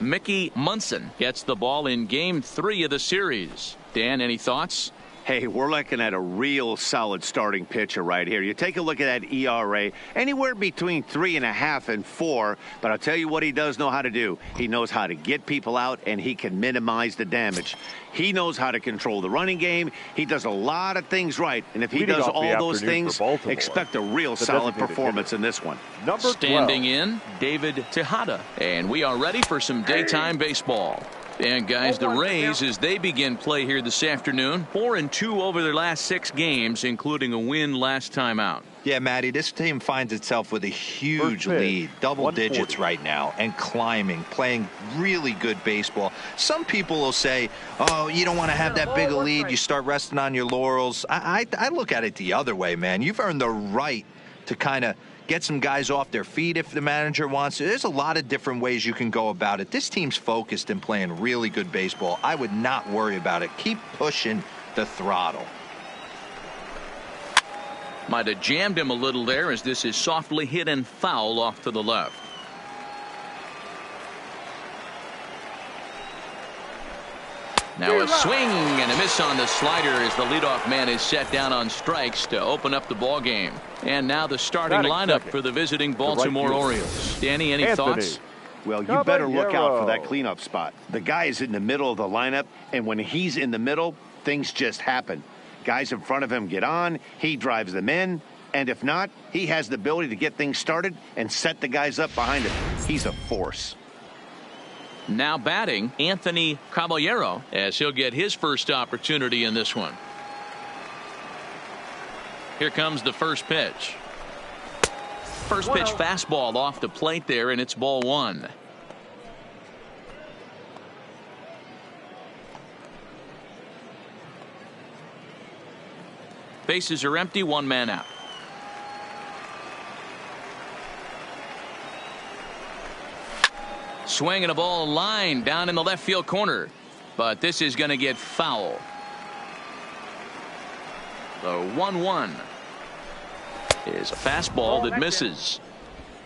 Mickey Munson gets the ball in Game 3 of the series. Dan, any thoughts? Hey, we're looking at a real solid starting pitcher right here. You take a look at that ERA, anywhere between 3.5 and 4. But I'll tell you what he does know how to do. He knows how to get people out, and he can minimize the damage. He knows how to control the running game. He does a lot of things right. And if he does all those things, expect a real solid performance in this one. Standing in, David Tejada. And we are ready for some daytime baseball. And guys, the Rays, as they begin play here this afternoon, 4-2 over their last 6 games, including a win last time out. Yeah, Matty, this team finds itself with a huge lead, double digits right now, and climbing, playing really good baseball. Some people will say, oh, you don't want to have that big a lead, you start resting on your laurels. I look at it the other way, man. You've earned the right to kind of get some guys off their feet if the manager wants to. There's a lot of different ways you can go about it. This team's focused and playing really good baseball. I would not worry about it. Keep pushing the throttle. Might have jammed him a little there as this is softly hit and foul off to the left. Now a swing and a miss on the slider as the leadoff man is set down on strikes to open up the ball game. And now the starting lineup for the visiting Baltimore Orioles. Danny, any thoughts? Well, you better look out for that cleanup spot. The guy is in the middle of the lineup, and when he's in the middle, things just happen. Guys in front of him get on, he drives them in, and if not, he has the ability to get things started and set the guys up behind him. He's a force. Now batting, Anthony Caballero, as he'll get his first opportunity in this one. Here comes the first pitch. First pitch fastball off the plate there, and it's ball 1. Bases are empty, 1 man out. Swinging a ball line down in the left field corner, but this is going to get foul. The 1-1 is a fastball that misses.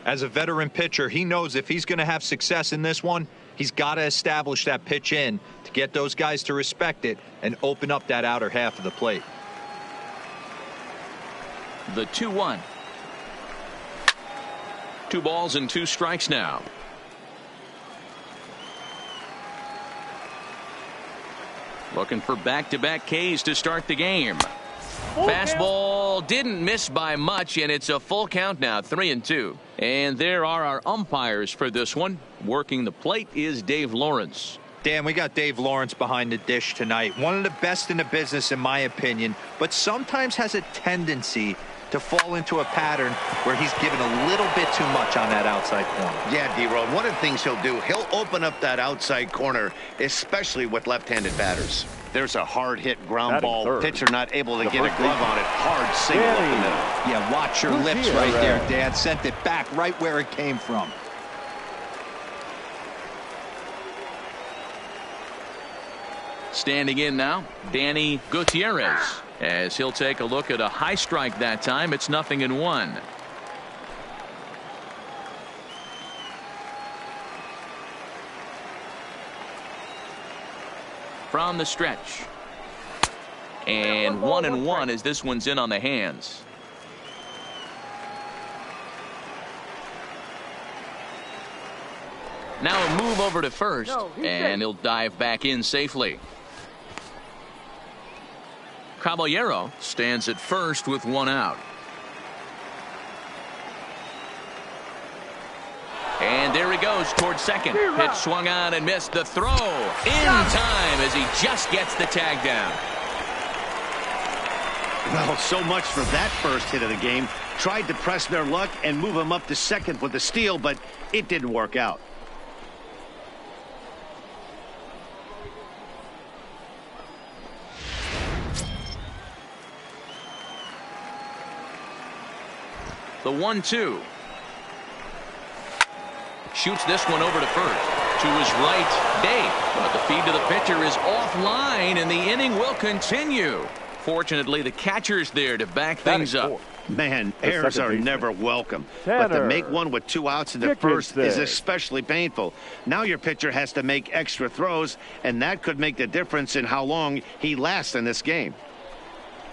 As a veteran pitcher, he knows if he's going to have success in this one, he's got to establish that pitch in to get those guys to respect it and open up that outer half of the plate. The 2-1. 2 balls and 2 strikes now. Looking for back-to-back Ks to start the game. Fastball didn't miss by much, and it's a full count now, 3-2. And there are our umpires for this one. Working the plate is Dave Lawrence. Dan, we got Dave Lawrence behind the dish tonight. One of the best in the business, in my opinion, but sometimes has a tendency to fall into a pattern where he's given a little bit too much on that outside corner. Yeah, D-Road, one of the things he'll do, he'll open up that outside corner, especially with left-handed batters. There's a hard hit ground ball. Pitcher not able to get a glove on it. Hard single up the middle. Yeah, watch your lips right there, Dan. Sent it back right where it came from. Standing in now, Danny Gutierrez, as he'll take a look at a high strike that time. It's 0-1. From the stretch. And 1-1 as this one's in on the hands. Now a move over to first, and he'll dive back in safely. Caballero stands at first with 1 out. And there he goes towards second. Pitch swung on and missed. The throw in time as he just gets the tag down. Well, so much for that first hit of the game. Tried to press their luck and move him up to second with a steal, but it didn't work out. The 1-2. Shoots this one over to first. To his right, Dave. But the feed to the pitcher is offline, and the inning will continue. Fortunately, the catcher's there to back things up. Man, errors are never welcome. But to make one with 2 outs in the first is especially painful. Now your pitcher has to make extra throws, and that could make the difference in how long he lasts in this game.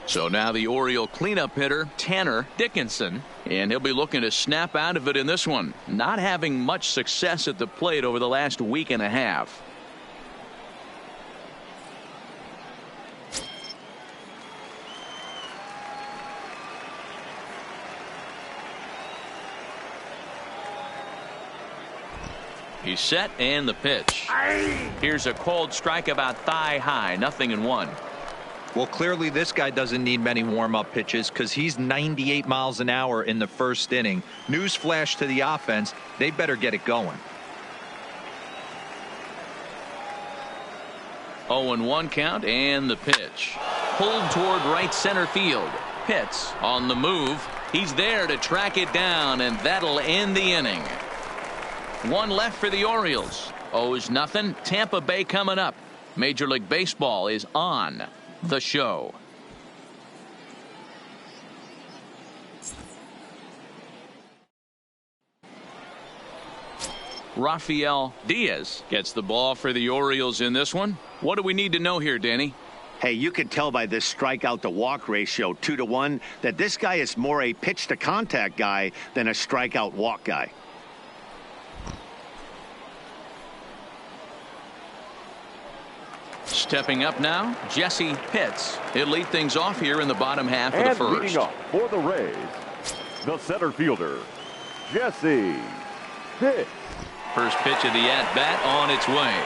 So now the Oriole cleanup hitter, Tanner Dickinson, and he'll be looking to snap out of it in this one. Not having much success at the plate over the last week and a half. He's set, and the pitch. Here's a cold strike about thigh high, 0-1. Well, clearly this guy doesn't need many warm-up pitches because he's 98 miles an hour in the first inning. Newsflash to the offense, they better get it going. 0-1 count, and the pitch. Pulled toward right center field. Pitts on the move. He's there to track it down, and that'll end the inning. One left for the Orioles. Owes nothing. Tampa Bay coming up. Major League Baseball is on the show. Rafael Diaz gets the ball for the Orioles in this one. What do we need to know here, Danny? Hey, you can tell by this strikeout to walk ratio 2-1 that this guy is more a pitch to contact guy than a strikeout walk guy. Stepping up now, Jesse Pitts. He'll lead things off here in the bottom half of the first. Leading off for the Rays, the center fielder, Jesse Pitts. First pitch of the at-bat on its way.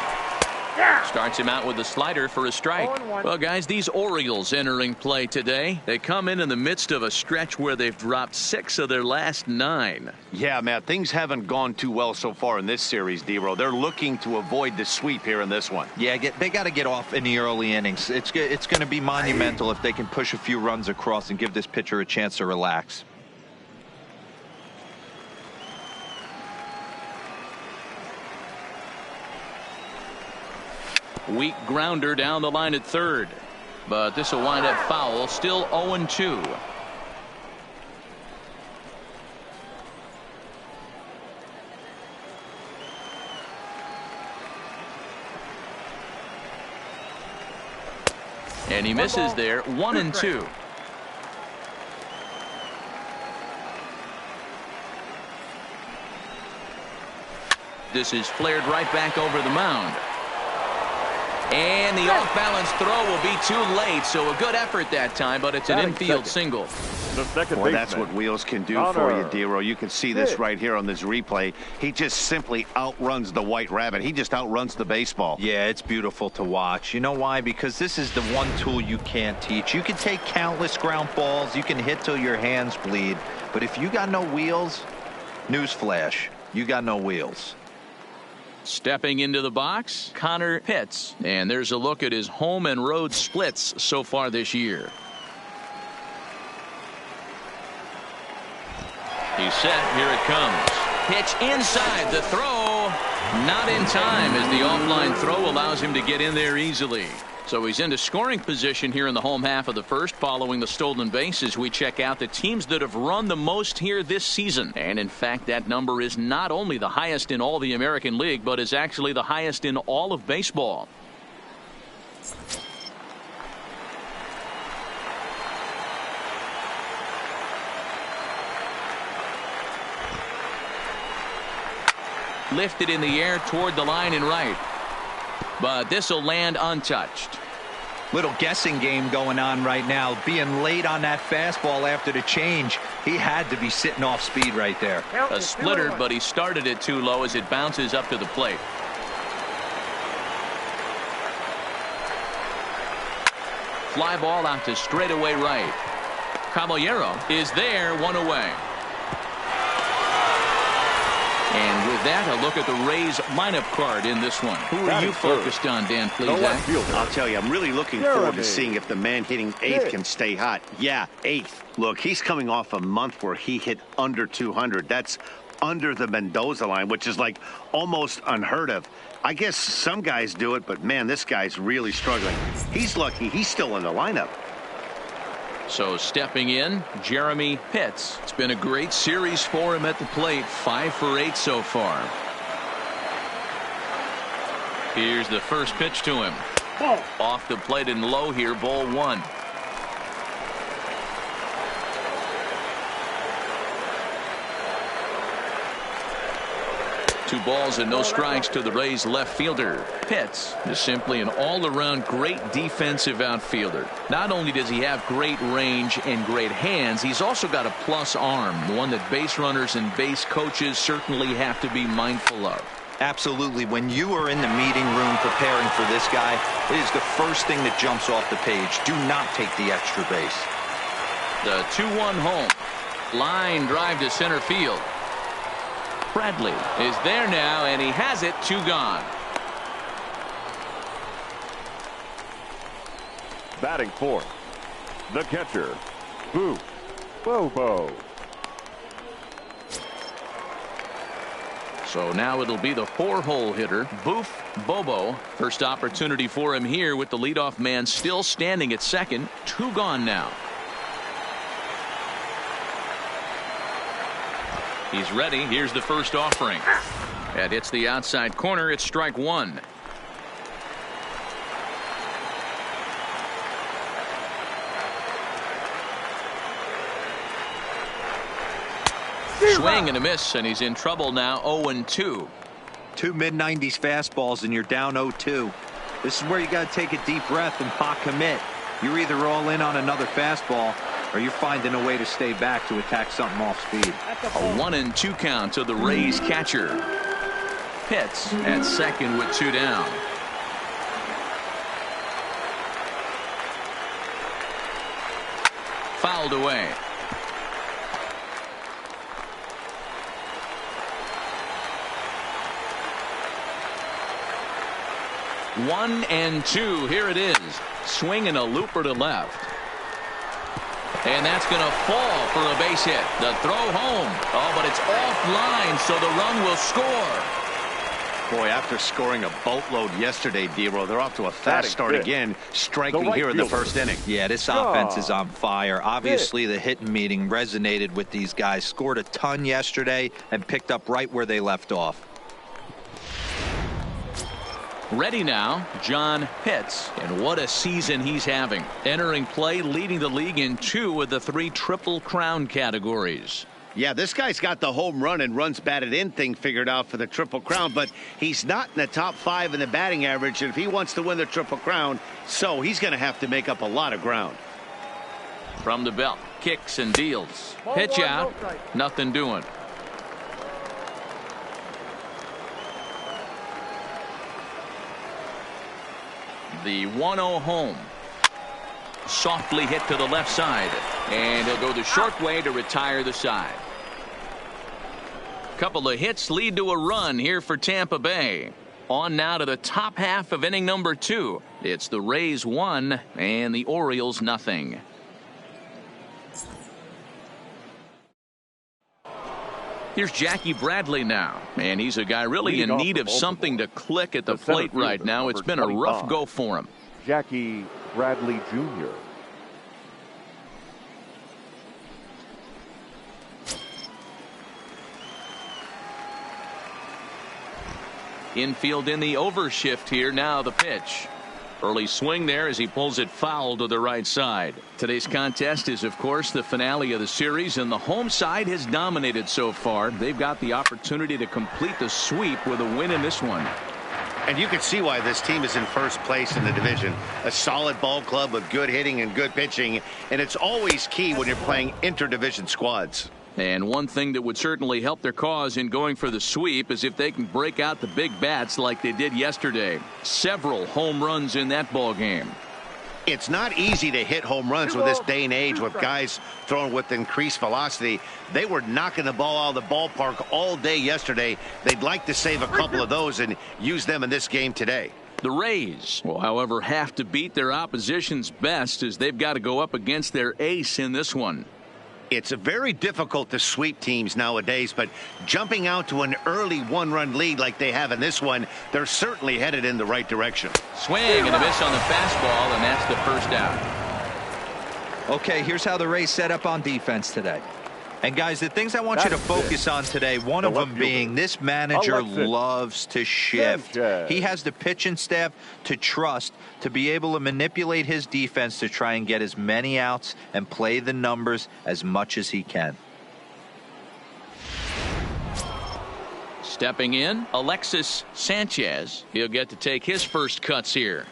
Starts him out with a slider for a strike. Well, guys, these Orioles entering play today. They come in the midst of a stretch where they've dropped 6 of their last 9. Yeah, Matt, things haven't gone too well so far in this series, D-Row. They're looking to avoid the sweep here in this one. Yeah, they got to get off in the early innings. It's going to be monumental if they can push a few runs across and give this pitcher a chance to relax. Weak grounder down the line at third. But this will wind up foul. Still 0-2. And he misses there. 1-2. This is flared right back over the mound. And the off-balance throw will be too late, so a good effort that time, but it's an infield single. Boy, that's what Wheels can do for you, D-Row. You can see this right here on this replay. He just simply outruns the White Rabbit. He just outruns the baseball. Yeah, it's beautiful to watch. You know why? Because this is the one tool you can't teach. You can take countless ground balls. You can hit till your hands bleed. But if you got no wheels, newsflash, you got no wheels. Stepping into the box, Connor Pitts. And there's a look at his home and road splits so far this year. He's set. Here it comes. Pitch inside. The throw not in time as the offline throw allows him to get in there easily. So he's into scoring position here in the home half of the first following the stolen base as we check out the teams that have run the most here this season. And in fact, that number is not only the highest in all the American League, but is actually the highest in all of baseball. Lifted in the air toward the line and right. But this will land untouched. Little guessing game going on right now. Being late on that fastball after the change. He had to be sitting off speed right there. A splitter, but he started it too low as it bounces up to the plate. Fly ball out to straightaway right. Caballero is there, 1 away. And with that, a look at the Rays lineup card in this one. Who are you focused on, Dan, please? I'll tell you, I'm really looking forward to seeing if the man hitting 8th can stay hot. Yeah, 8th. Look, he's coming off a month where he hit under 200. That's under the Mendoza line, which is like almost unheard of. I guess some guys do it, but man, this guy's really struggling. He's lucky he's still in the lineup. So stepping in, Jeremy Pitts. It's been a great series for him at the plate. 5 for 8 so far. Here's the first pitch to him. Off the plate and low here, ball 1. Two balls and no strikes to the Rays left fielder. Pitts is simply an all-around great defensive outfielder. Not only does he have great range and great hands, he's also got a plus arm, one that base runners and base coaches certainly have to be mindful of. Absolutely. When you are in the meeting room preparing for this guy, it is the first thing that jumps off the page. Do not take the extra base. The 2-1 home. Line drive to center field. Bradley is there now, and he has it. 2 gone. Batting fourth, the catcher, Booth Bobo. So now it'll be the 4-hole hitter, Booth Bobo. First opportunity for him here with the leadoff man still standing at second. 2 gone now. He's ready. Here's the first offering. That hits the outside corner. It's strike 1. Swing and a miss, and he's in trouble now. 0-2. 2 mid-90s fastballs and you're down 0-2. This is where you got to take a deep breath and pot commit. You're either all in on another fastball or you're finding a way to stay back to attack something off speed. A 1-2 count to the Rays catcher. Pitts at second with 2 down. Fouled away. One and 2. Here it is. Swinging a looper to left. And that's going to fall for a base hit. The throw home. Oh, but it's offline, so the run will score. Boy, after scoring a boatload yesterday, D-Row, they're off to a fast start again, striking here in the first inning. Yeah, this offense is on fire. Obviously, the hitting meeting resonated with these guys. Scored a ton yesterday and picked up right where they left off. Ready now, John Pitts, and what a season he's having. Entering play, leading the league in 2 of the 3 Triple Crown categories. Yeah, this guy's got the home run and runs batted in thing figured out for the Triple Crown, but he's not in the top 5 in the batting average, and if he wants to win the Triple Crown, so he's going to have to make up a lot of ground. From the belt, kicks and deals. Pitch out, nothing doing. The 1-0 home. Softly hit to the left side. And he'll go the short way to retire the side. Couple of hits lead to a run here for Tampa Bay. On now to the top half of inning number 2. It's the Rays 1 and the Orioles nothing. Here's Jackie Bradley now, and he's a guy really in need of something to click at the plate right now. It's been a rough go for him. Jackie Bradley Jr. Infield in the overshift here. Now the pitch. Early swing there as he pulls it foul to the right side. Today's contest is, of course, the finale of the series, and the home side has dominated so far. They've got the opportunity to complete the sweep with a win in this one. And you can see why this team is in first place in the division. A solid ball club with good hitting and good pitching, and it's always key when you're playing interdivision squads. And one thing that would certainly help their cause in going for the sweep is if they can break out the big bats like they did yesterday. Several home runs in that ball game. It's not easy to hit home runs with this day and age with guys throwing with increased velocity. They were knocking the ball out of the ballpark all day yesterday. They'd like to save a couple of those and use them in this game today. The Rays will, however, have to beat their opposition's best as they've got to go up against their ace in this one. It's very difficult to sweep teams nowadays, but jumping out to an early 1-run lead like they have in this one, they're certainly headed in the right direction. Swing and a miss on the fastball, and that's the first out. Okay, here's how the Rays set up on defense today. And guys, the things I want you to focus on today, one of them being this manager loves to shift. He has the pitching staff to trust to be able to manipulate his defense to try and get as many outs and play the numbers as much as he can. Stepping in, Alexis Sanchez. He'll get to take his first cuts here.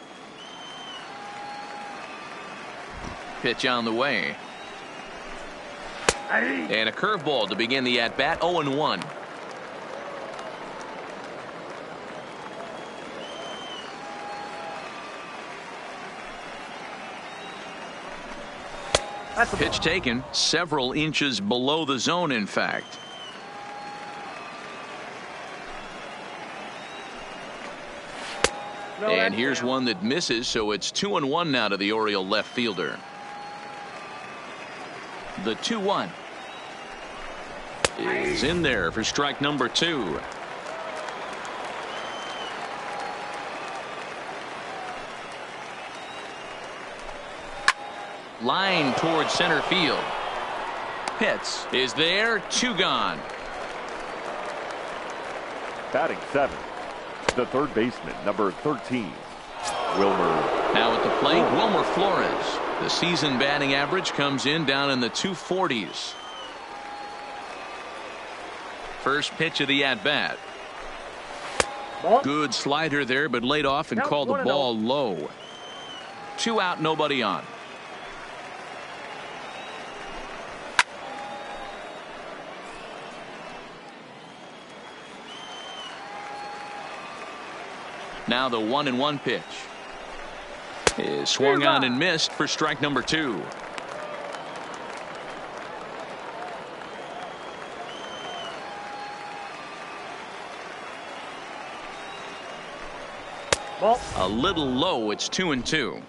Pitch on the way. And a curveball to begin the at-bat, 0-1. Pitch taken several inches below the zone, in fact. And here's one that misses, so it's 2-1 now to the Oriole left fielder. The 2-1 is in there for strike number 2. Line towards center field. Pitts is there, 2 gone. Batting 7, the third baseman, number 13, Wilmer. Now at the plate, Wilmer Flores. The season batting average comes in down in the 240s. First pitch of the at-bat. Good slider there, but laid off and called the ball low. 2 out, nobody on. Now the 1-1 pitch is swung on and missed for strike number 2. A little low. It's 2-2.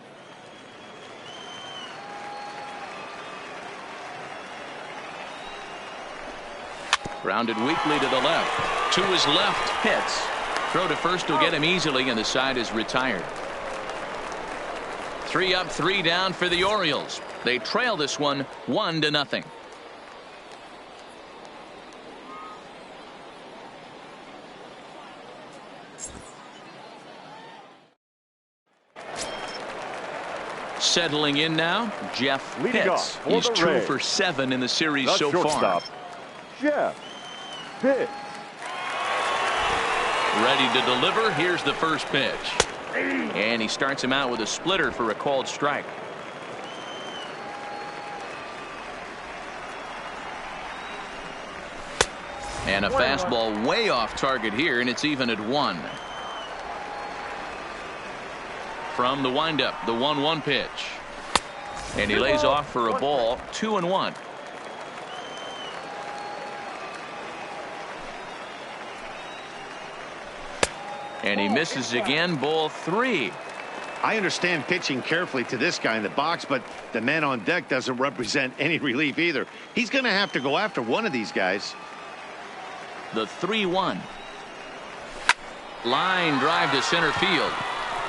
Grounded weakly to the left. To his left. Pitts. Throw to first will get him easily, and the side is retired. 3 up, 3 down for the Orioles. They trail this one 1-0. Settling in now, Jeff Pitts. He's 2 for 7 in the series so far. Jeff Pitts. Ready to deliver. Here's the first pitch. And he starts him out with a splitter for a called strike. And a fastball way off target here, and it's even at 1. From the windup, the 1-1 pitch. And he lays off for a ball, 2-1. And he misses again, ball 3. I understand pitching carefully to this guy in the box, but the man on deck doesn't represent any relief either. He's going to have to go after one of these guys. The 3-1. Line drive to center field.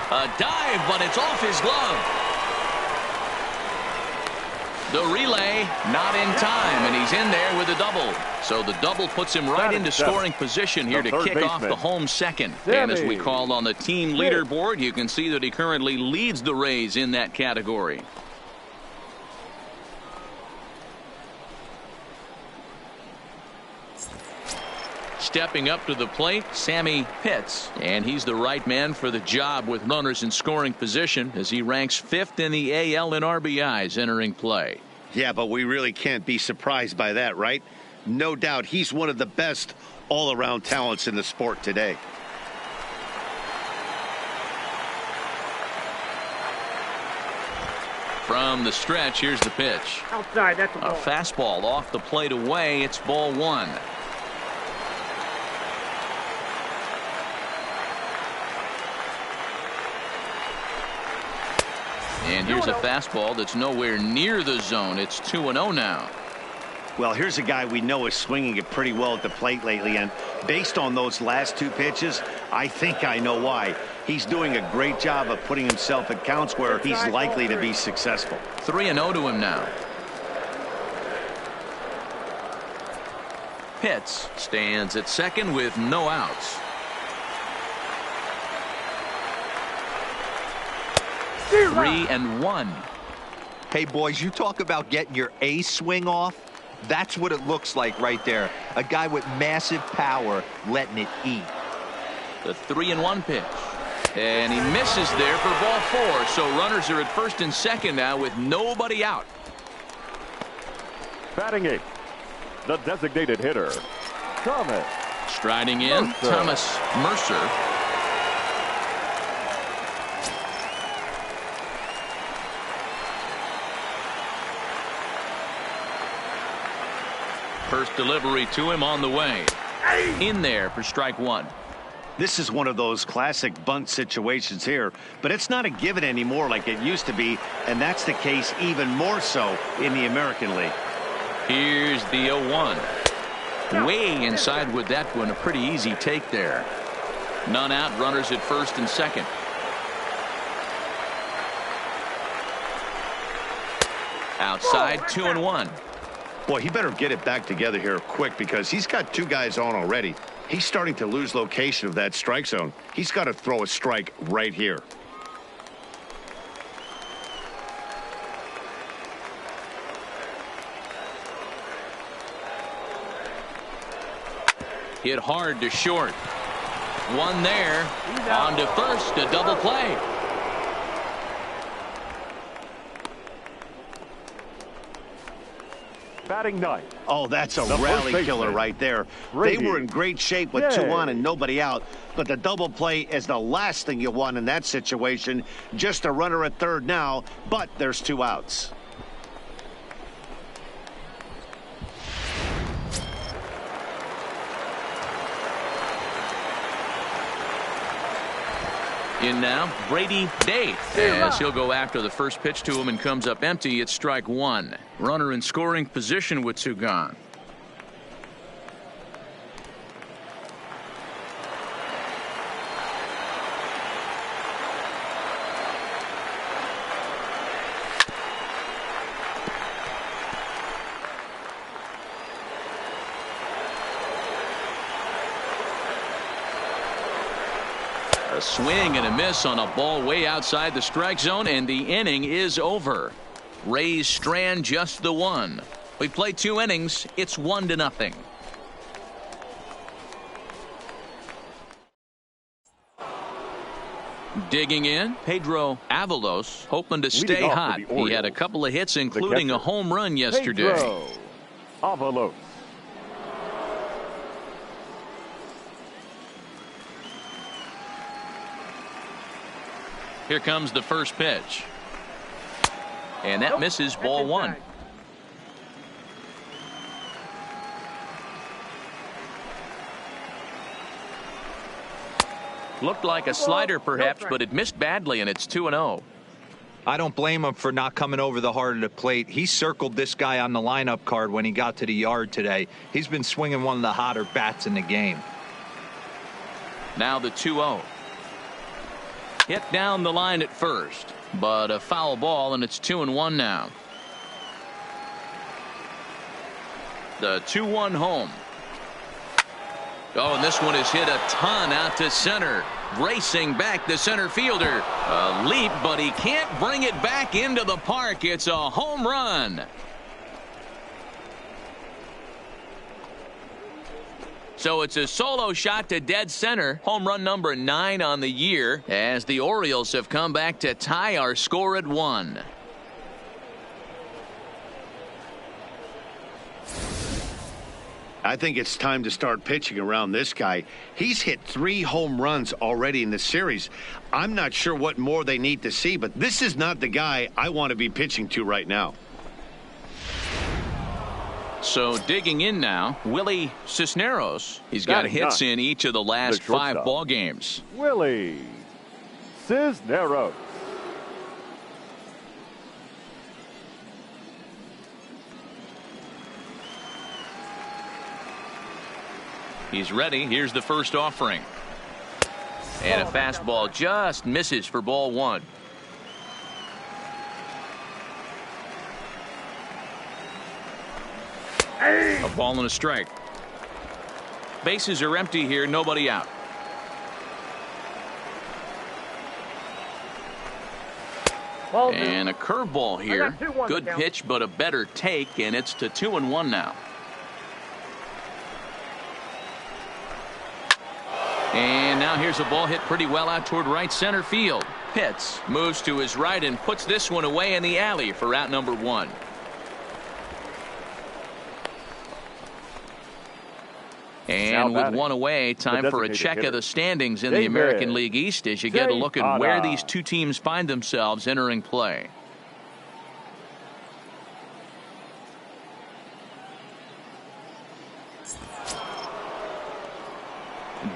A dive, but it's off his glove. The relay not in time, and he's in there with a double. So the double puts him right into scoring position here to kick off the home second. And as we call on the team leaderboard, you can see that he currently leads the Rays in that category. Stepping up to the plate, Sammy Pitts, and he's the right man for the job with runners in scoring position as he ranks 5th in the AL in RBIs entering play. Yeah, but we really can't be surprised by that, right? No doubt he's one of the best all-around talents in the sport today. From the stretch, here's the pitch. Outside, that's a ball. A fastball off the plate away. It's ball 1. And here's a fastball that's nowhere near the zone. It's 2-0 now. Well, here's a guy we know is swinging it pretty well at the plate lately, and based on those last 2 pitches, I think I know why. He's doing a great job of putting himself at counts where he's likely to be successful. 3-0 to him now. Pitts stands at second with no outs. 3-1. Hey, boys, you talk about getting your A swing off. That's what it looks like right there. A guy with massive power letting it eat. The 3-1 pitch. And he misses there for ball 4. So runners are at first and second now with nobody out. Batting 8th, the designated hitter, Thomas. Striding in, Mercer. Thomas Mercer. First delivery to him on the way. In there for strike 1. This is one of those classic bunt situations here, but it's not a given anymore like it used to be, and that's the case even more so in the American League. Here's the 0-1. Way inside with that one. A pretty easy take there. None out. Runners at first and second. Outside, 2-1. Boy, he better get it back together here quick because he's got 2 guys on already. He's starting to lose location of that strike zone. He's got to throw a strike right here. Hit hard to short. One there. On to first. A double play. Batting 9th. Oh, that's a The rally first killer baseman, right there. Brady. They were in great shape with Yay. 2 on and nobody out, but the double play is the last thing you want in that situation. Just a runner at third now, but there's 2 outs. In now, Brady Day, as he'll go after the first pitch to him and comes up empty. It's strike 1. Runner in scoring position with 2 gone. A swing and a miss on a ball way outside the strike zone, and the inning is over. Rays strand just the 1. We played 2 innings. It's 1-0. Digging in, Pedro Avalos, hoping to stay Leading off hot. for the He had a Orioles, couple of hits, including a catcher, home run yesterday. Pedro Avalos. Here comes the first pitch. And that misses, ball 1. Looked like a slider perhaps, but it missed badly, and it's 2-0. I don't blame him for not coming over the heart of the plate. He circled this guy on the lineup card when he got to the yard today. He's been swinging one of the hotter bats in the game. Now the 2-0. Hit down the line at first, but a foul ball, and it's 2-1 now. The 2-1 home. Oh, and this one is hit a ton out to center. Racing back the center fielder. A leap, but he can't bring it back into the park. It's a home run. So it's a solo shot to dead center. Home run number 9 on the year, as the Orioles have come back to tie our score at 1. I think it's time to start pitching around this guy. He's hit 3 home runs already in the series. I'm not sure what more they need to see, but this is not the guy I want to be pitching to right now. So digging in now, Willie Cisneros. He's got hits in each of the last 5 ball games. Willie Cisneros. He's ready. Here's the first offering. And a fastball just misses for ball one. A ball and a strike. Bases are empty here, nobody out. And a curveball here. Good pitch, but a better take, and it's to 2-1 now. And now here's a ball hit pretty well out toward right center field. Pitts moves to his right and puts this one away in the alley for out number one. And with one away, time for a check of the standings in the American League East as you get a look at where these two teams find themselves entering play.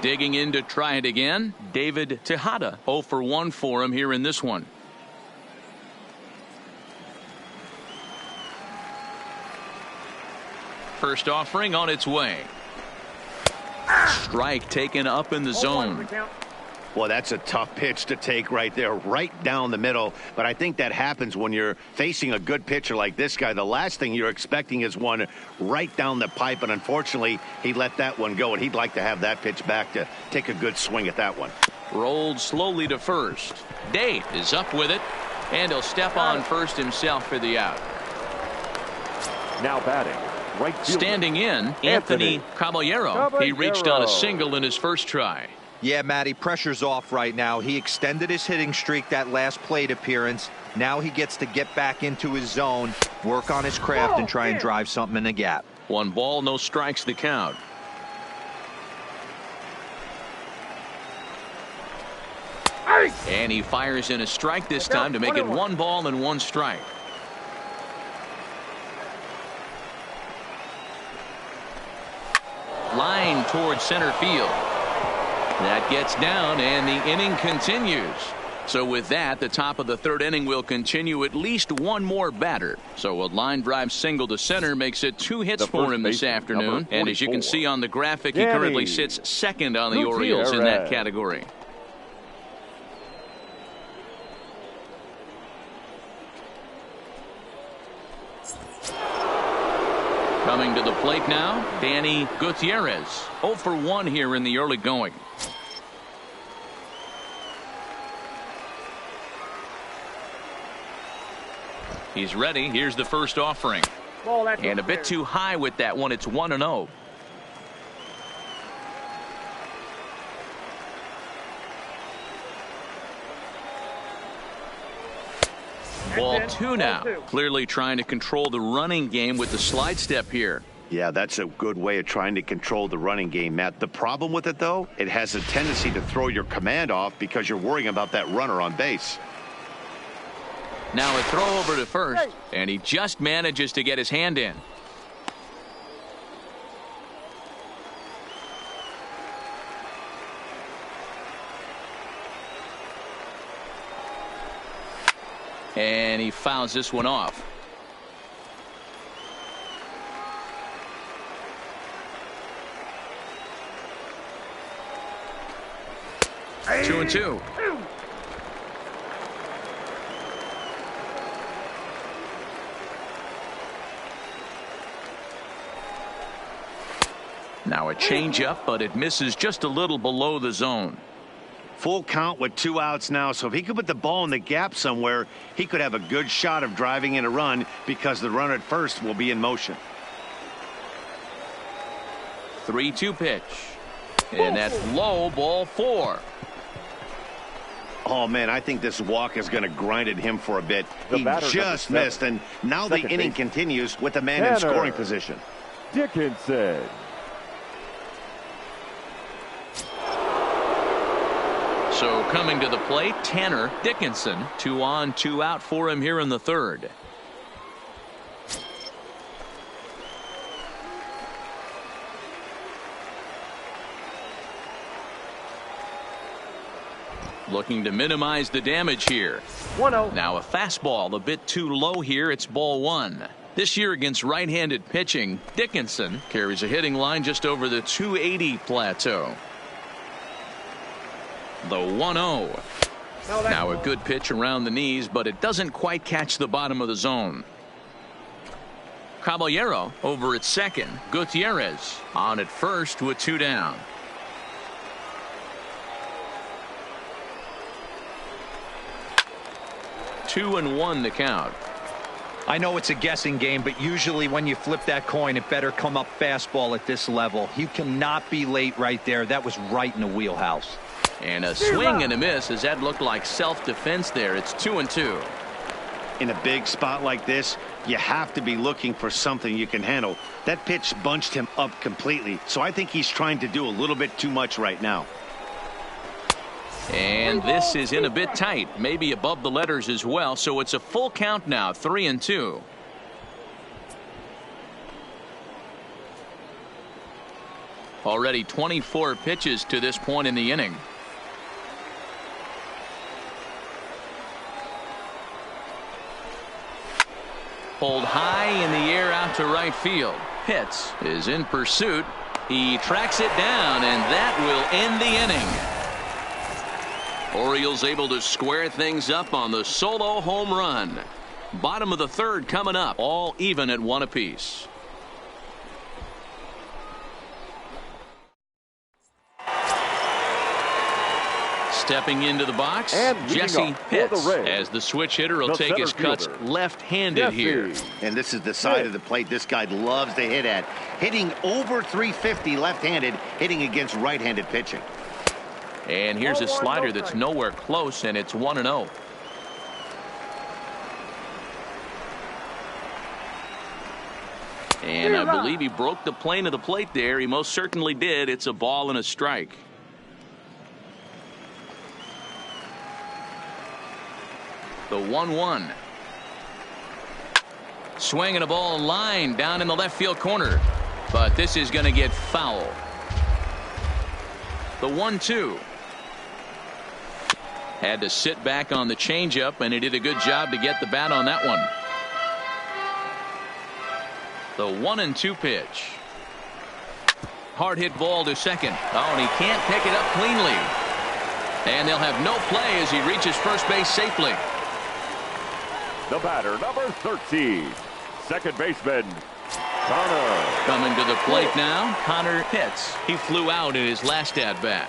Digging in to try it again, David Tejada. 0 for 1 for him here in this one. First offering on its way. Strike taken up in the zone. Well, that's a tough pitch to take right there, right down the middle. But I think that happens when you're facing a good pitcher like this guy. The last thing you're expecting is one right down the pipe. And unfortunately, he let that one go. And he'd like to have that pitch back to take a good swing at that one. Rolled slowly to first. Dave is up with it. And he'll step on first himself for the out. Now batting. Right fielder. Standing in, Anthony Caballero. He reached on a single in his first try. Yeah, Matty, pressure's off right now. He extended his hitting streak that last plate appearance. Now he gets to get back into his zone, work on his craft, and try and drive something in the gap. 1 ball, no strikes the count. And he fires in a strike this time to make it 1 ball and 1 strike. Line towards center field. That gets down, and the inning continues. So with that, the top of the 3rd inning will continue at least 1 more batter. So a line drive single to center makes it 2 hits for him this afternoon. And as you can see on the graphic, he currently sits 2nd on the Orioles in that category. Coming to the plate now, Danny Gutierrez. 0 for 1 here in the early going. He's ready. Here's the first offering. And a bit too high with that one. It's 1-0. Ball 2 now. Clearly trying to control the running game with the slide step here. Yeah, that's a good way of trying to control the running game, Matt. The problem with it, though, it has a tendency to throw your command off because you're worrying about that runner on base. Now a throw over to first, and he just manages to get his hand in. And he fouls this one off. Hey. 2-2. Now a changeup, but it misses just a little below the zone. Full count with 2 outs now, so if he could put the ball in the gap somewhere, he could have a good shot of driving in a run because the runner at first will be in motion. 3-2 pitch. And that's low, ball 4. Oh, man, I think this walk is going to grind at him for a bit. He just missed, and now the inning continues with the man in scoring position. Dickinson. So coming to the plate, Tanner Dickinson. 2 on, 2 out for him here in the 3rd. Looking to minimize the damage here. 1-0. Now a fastball a bit too low here. It's ball 1. This year against right-handed pitching, Dickinson carries a hitting line just over the 280 plateau. The 1-0. Now a good pitch around the knees, but it doesn't quite catch the bottom of the zone. Caballero over at second. Gutierrez on at first with 2 down. Two and 1 to count. I know it's a guessing game, but usually when you flip that coin, it better come up fastball at this level. You cannot be late right there. That was right in the wheelhouse. And a swing and a miss as that looked like self-defense there. It's 2-2. In a big spot like this, you have to be looking for something you can handle. That pitch bunched him up completely, so I think he's trying to do a little bit too much right now. And this is in a bit tight, maybe above the letters as well, so it's a full count now, 3-2. Already 24 pitches to this point in the inning. Pulled high in the air out to right field. Pitts is in pursuit. He tracks it down, and that will end the inning. Orioles able to square things up on the solo home run. Bottom of the third coming up, all even at 1 apiece. Stepping into the box, Jesse Pitts, as the switch hitter will take his cuts left-handed here. And this is the side of the plate this guy loves to hit at. Hitting over 350 left-handed, hitting against right-handed pitching. And here's a slider that's nowhere close, and it's 1-0. And I believe he broke the plane of the plate there. He most certainly did. It's a ball and a strike. The 1-1. Swinging a ball line down in the left field corner. But this is going to get foul. The 1-2. Had to sit back on the changeup, and he did a good job to get the bat on that one. The 1-2 pitch. Hard hit ball to second. Oh, and he can't pick it up cleanly. And they'll have no play as he reaches first base safely. The batter, number 13, second baseman, Connor. Coming to the plate now, Connor Pitts. He flew out in his last at-bat.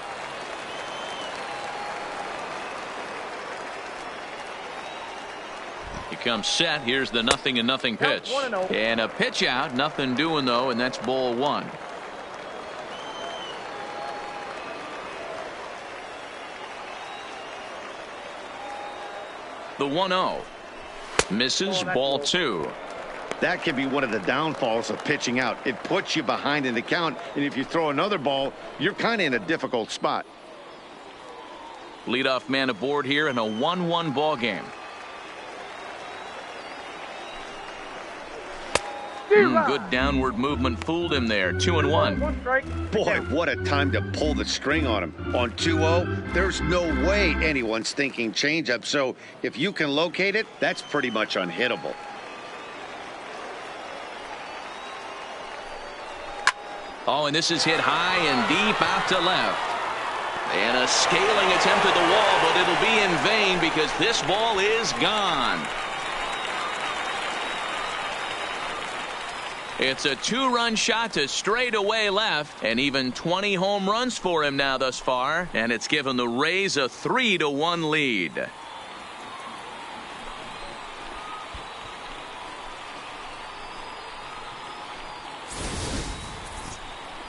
He comes set. Here's the 0-0 pitch. And a pitch out. Nothing doing, though, and that's ball 1. The 1-0. Misses, ball 2. That can be one of the downfalls of pitching out. It puts you behind in the count, and if you throw another ball, you're kind of in a difficult spot. Leadoff man aboard here in a 1-1 ball game. Good downward movement fooled him there. 2-1. Boy, what a time to pull the string on him. On 2-0, there's no way anyone's thinking changeup. So if you can locate it, that's pretty much unhittable. Oh, and this is hit high and deep out to left. And a scaling attempt at the wall, but it'll be in vain because this ball is gone. It's a 2-run shot to straightaway left, and even 20 home runs for him now thus far, and it's given the Rays a 3-1 lead.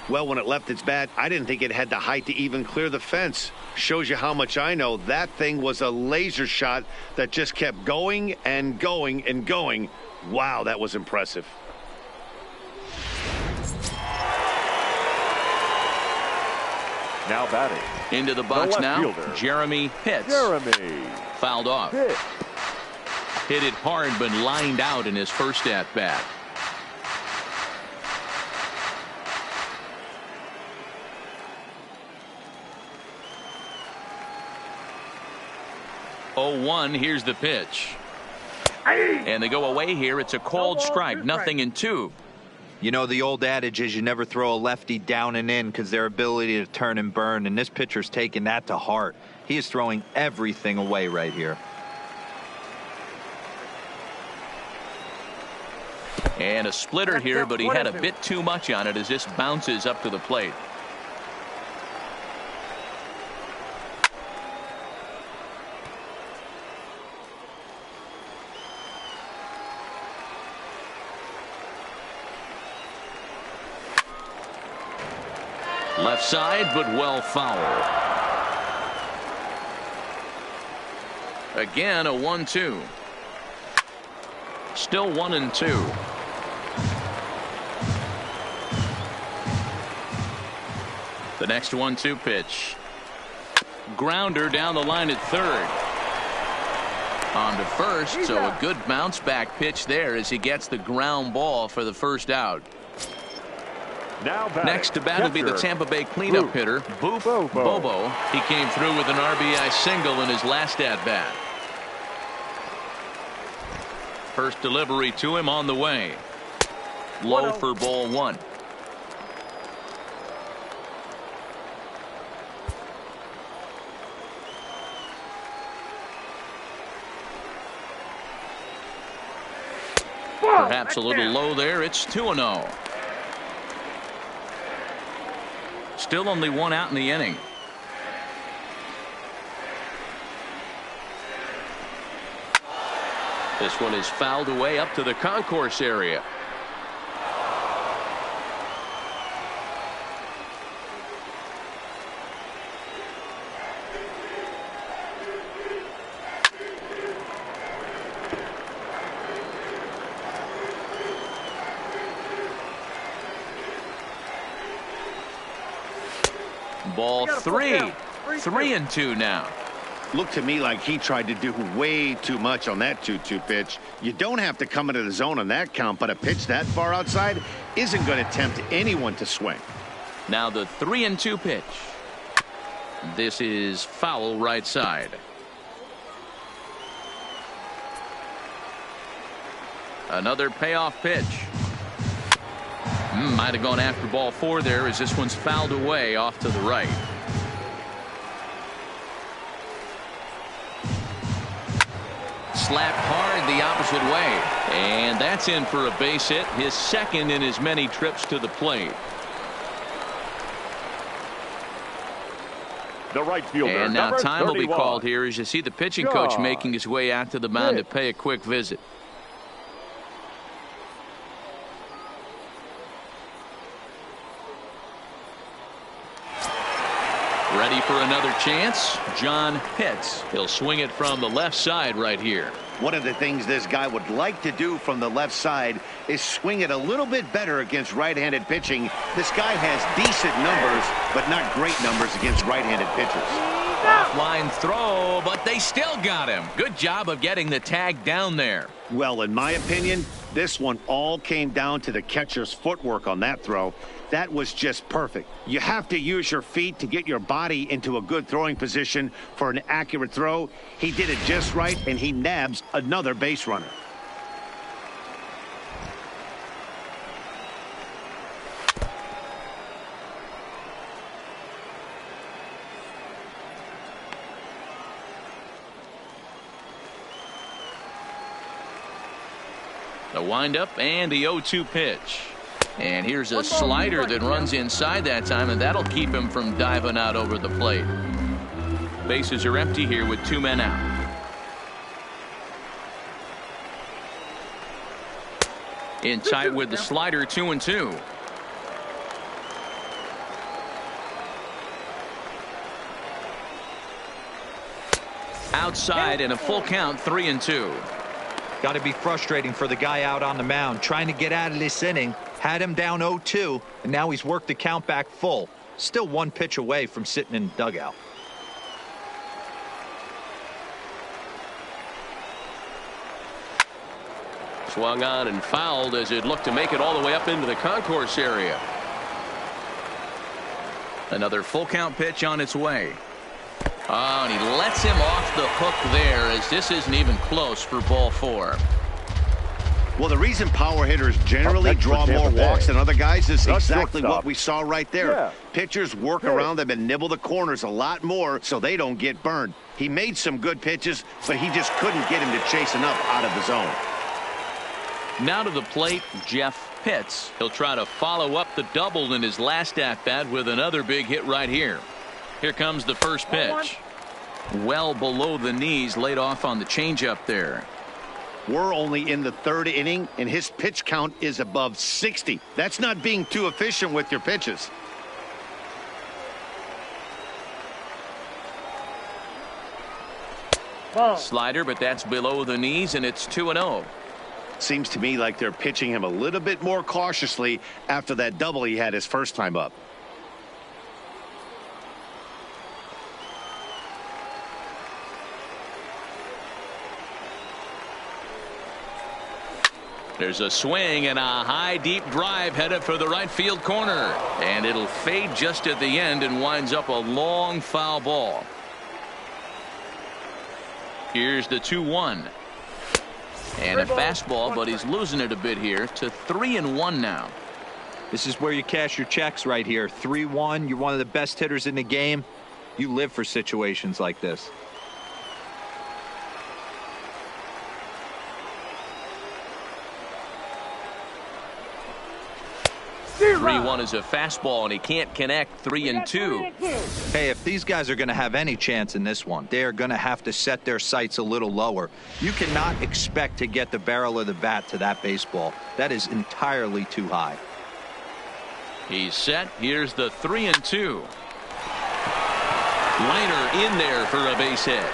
Well, when it left its bat, I didn't think it had the height to even clear the fence. Shows you how much I know. That thing was a laser shot that just kept going and going and going. Wow, that was impressive. Now batting. Into the box the now, fielder, Jeremy Pitts. Fouled off. Hit it hard, but lined out in his first at-bat. Oh, 1, here's the pitch. And they go away here. It's a called strike, 0-2. You know, the old adage is you never throw a lefty down and in because their ability to turn and burn, and this pitcher's taking that to heart. He is throwing everything away right here. And a splitter here, but he had a bit too much on it as this bounces up to the plate. Left side, but well foul. Again, a 1-2. Still 1-2. The next 1-2 pitch. Grounder down the line at third. On to first, so a good bounce back pitch there as he gets the ground ball for the first out. Next to bat will be the Tampa Bay cleanup hitter, Bobo. He came through with an RBI single in his last at-bat. First delivery to him on the way. Low for ball one. Perhaps a little low there. It's 2-0. Still only one out in the inning. This one is fouled away up to the concourse area. Ball three. 3-2 now. Looked to me like he tried to do way too much on that 2-2 pitch. You don't have to come into the zone on that count, but a pitch that far outside isn't going to tempt anyone to swing. Now the 3-2 pitch. This is foul right side. Another payoff pitch. Might have gone after ball four there as this one's fouled away off to the right. Slapped hard the opposite way. And that's in for a base hit. His second in as many trips to the plate. The right fielder. And now time 31. will be called here as you see the pitching coach making his way out to the mound to pay a quick visit. Ready for another chance. John Pitts. He'll swing it from the left side right here. One of the things this guy would like to do from the left side is swing it a little bit better against right-handed pitching. This guy has decent numbers, but not great numbers against right-handed pitchers. Offline throw, but they still got him. Good job of getting the tag down there. Well, in my opinion, this one all came down to the catcher's footwork on that throw. That was just perfect. You have to use your feet to get your body into a good throwing position for an accurate throw. He did it just right, and he nabs another base runner. The windup and the 0-2 pitch. And here's a slider that runs inside that time, and that'll keep him from diving out over the plate. Bases are empty here with two men out. In tight with the slider, 2-2. Outside and a full count, 3-2. Got to be frustrating for the guy out on the mound trying to get out of this inning. Had him down 0-2, and now he's worked the count back full. Still one pitch away from sitting in the dugout. Swung on and fouled as it looked to make it all the way up into the concourse area. Another full count pitch on its way. Oh, and he lets him off the hook there as this isn't even close for ball four. Well, the reason power hitters generally draw more walks than other guys is exactly what we saw right there. Yeah. Pitchers work around them and nibble the corners a lot more so they don't get burned. He made some good pitches, but he just couldn't get him to chase enough out of the zone. Now to the plate, Jeff Pitts. He'll try to follow up the double in his last at-bat with another big hit right here. Here comes the first pitch. Well below the knees, laid off on the changeup there. We're only in the third inning, and his pitch count is above 60. That's not being too efficient with your pitches. Slider, but that's below the knees, and it's 2-0. Seems to me like they're pitching him a little bit more cautiously after that double he had his first time up. There's a swing and a high deep drive headed for the right field corner, and it'll fade just at the end and winds up a long foul ball. Here's the 2-1 and a fastball, but he's losing it a bit here to 3-1 now. This is where you cash your checks right here. 3-1. You're one of the best hitters in the game. You live for situations like this. 3-1 is a fastball, and he can't connect. 3-2. Hey, if these guys are going to have any chance in this one, they are going to have to set their sights a little lower. You cannot expect to get the barrel of the bat to that baseball. That is entirely too high. He's set. Here's the 3-2. Liner in there for a base hit.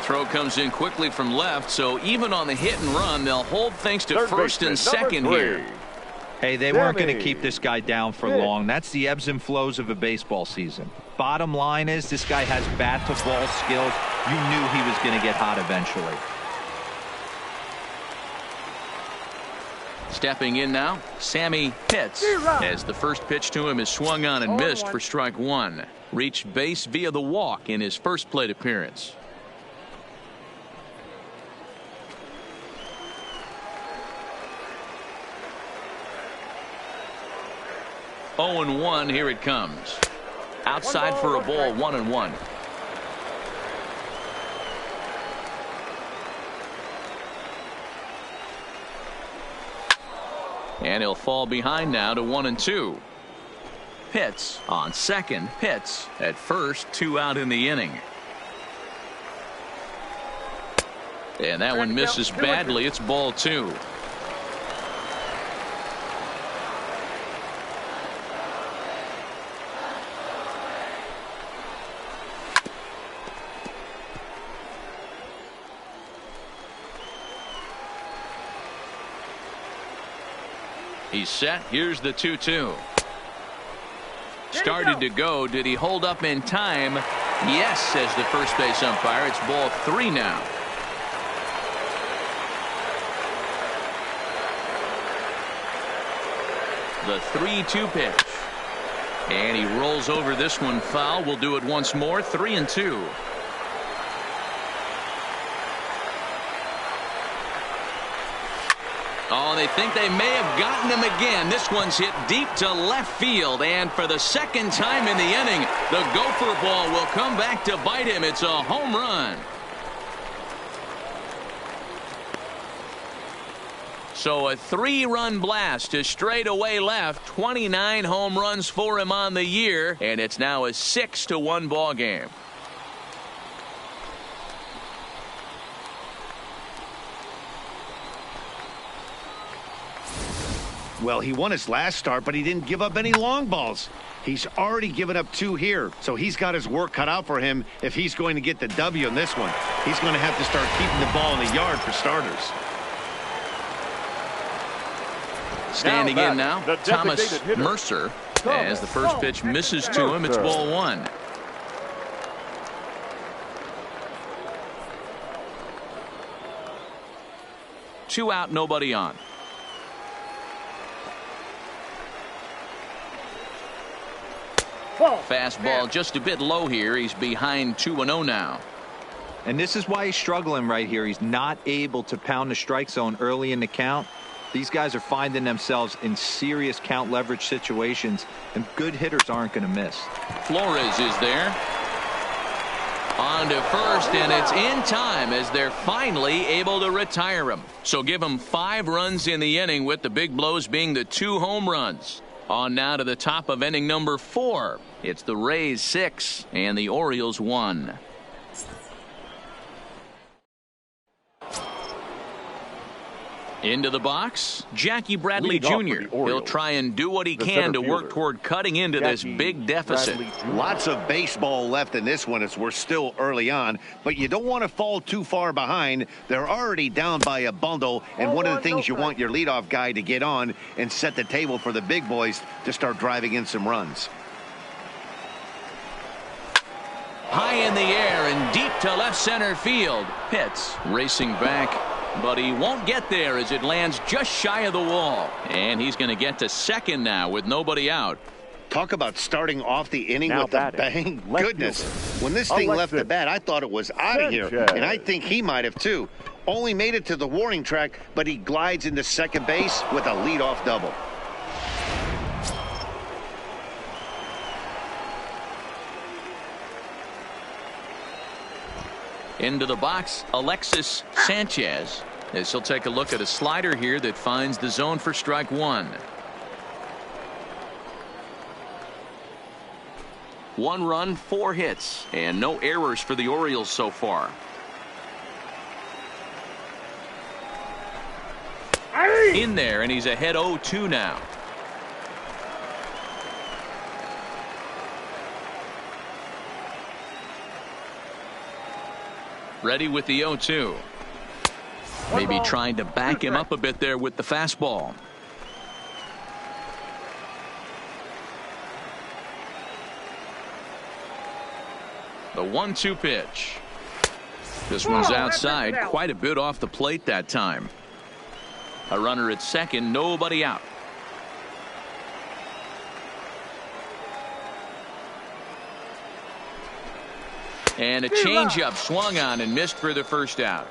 Throw comes in quickly from left, so even on the hit and run, they'll hold things to first and second here. Hey, they weren't going to keep this guy down for long. That's the ebbs and flows of a baseball season. Bottom line is this guy has bat to ball skills. You knew he was going to get hot eventually. Stepping in now, Sammy Pitts, as the first pitch to him is swung on and missed for strike one. Reached base via the walk in his first plate appearance. Oh, 1, here it comes. Outside for a ball, 1-1. And he'll fall behind now to 1-2. Pitts on second. Pitts at first. 2 out in the inning. And that one misses badly. It's ball 2. He's set. Here's the 2-2. Started to go. Did he hold up in time? Yes, says the first base umpire. It's ball 3 now. The 3-2 pitch. And he rolls over this one foul. We'll do it once more. 3-2. Oh, they think they may have gotten him again. This one's hit deep to left field, and for the second time in the inning, the gopher ball will come back to bite him. It's a home run. So a 3-run blast to straightaway left. 29 home runs for him on the year, and it's now a 6-1 ball game. Well, he won his last start, but he didn't give up any long balls. He's already given up 2 here, so he's got his work cut out for him if he's going to get the W in this one. He's going to have to start keeping the ball in the yard for starters. Standing in now, Thomas Mercer, as the first pitch misses to him. It's ball 1. Two out, nobody on. Fastball just a bit low here. He's behind 2-0 now. And this is why he's struggling right here. He's not able to pound the strike zone early in the count. These guys are finding themselves in serious count leverage situations, and good hitters aren't going to miss. Flores is there. On to first, and it's in time as they're finally able to retire him. So give him 5 runs in the inning, with the big blows being the 2 home runs. On now to the top of inning number 4. It's the Rays 6 and the Orioles 1. Into the box, Jackie Bradley Jr. He'll try and do what he can to work toward cutting into this big deficit. Lots of baseball left in this one as we're still early on, but you don't want to fall too far behind. They're already down by a bundle, and one of the things you want your leadoff guy to get on and set the table for the big boys to start driving in some runs. High in the air and deep to left center field. Pitts racing back, but he won't get there as it lands just shy of the wall. And he's going to get to second now with nobody out. Talk about starting off the inning with a bang. Goodness. When this thing left the bat, I thought it was out of here. And I think he might have too. Only made it to the warning track, but he glides into second base with a leadoff double. Into the box, Alexis Sanchez, as he'll take a look at a slider here that finds the zone for strike 1. 1 run, 4 hits, and no errors for the Orioles so far. In there, and he's ahead 0-2 now. Ready with the 0-2. Maybe trying to back him up a bit there with the fastball. The 1-2 pitch. This one's outside, quite a bit off the plate that time. A runner at second, nobody out. And a changeup swung on and missed for the first out.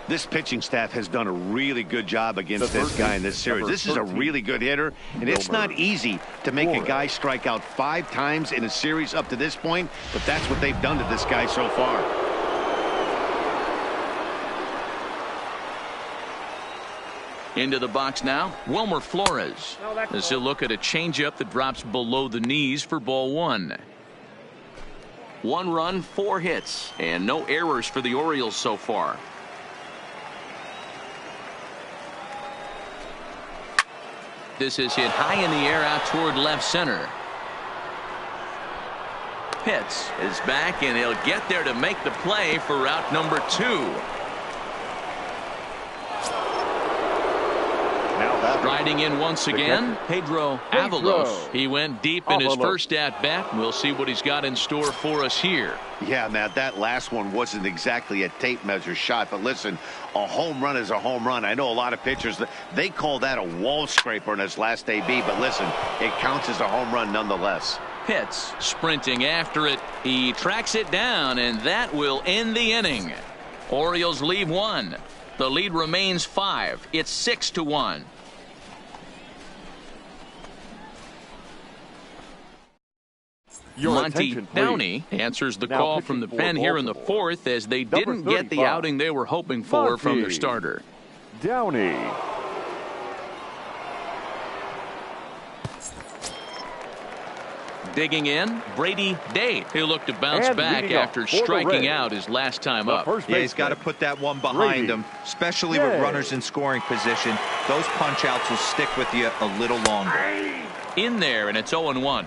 This pitching staff has done a really good job against this guy in this series. This is a really good hitter, and it's not easy to make a guy strike out 5 times in a series up to this point, but that's what they've done to this guy so far. Into the box now, Wilmer Flores. As he'll look at a changeup that drops below the knees for ball 1. 1 run, 4 hits, and no errors for the Orioles so far. This is hit high in the air out toward left center. Pitts is back, and he'll get there to make the play for route number 2. Riding in once again, Pedro Avalos. He went deep in his first at-bat. We'll see what he's got in store for us here. Yeah, Matt, that last one wasn't exactly a tape measure shot, but listen, a home run is a home run. I know a lot of pitchers, they call that a wall scraper in his last AB, but listen, it counts as a home run nonetheless. Pitts sprinting after it. He tracks it down, and that will end the inning. Orioles leave 1. The lead remains 5. It's 6-1. Monty Downey answers the call from the pen here in the 4th, as they didn't get the outing they were hoping for from their starter. Downey. Digging in, Brady Day. He'll look to bounce back after striking out his last time up. Yeah, he's got to put that one behind him, especially with runners in scoring position. Those punch outs will stick with you a little longer. In there, and it's 0-1.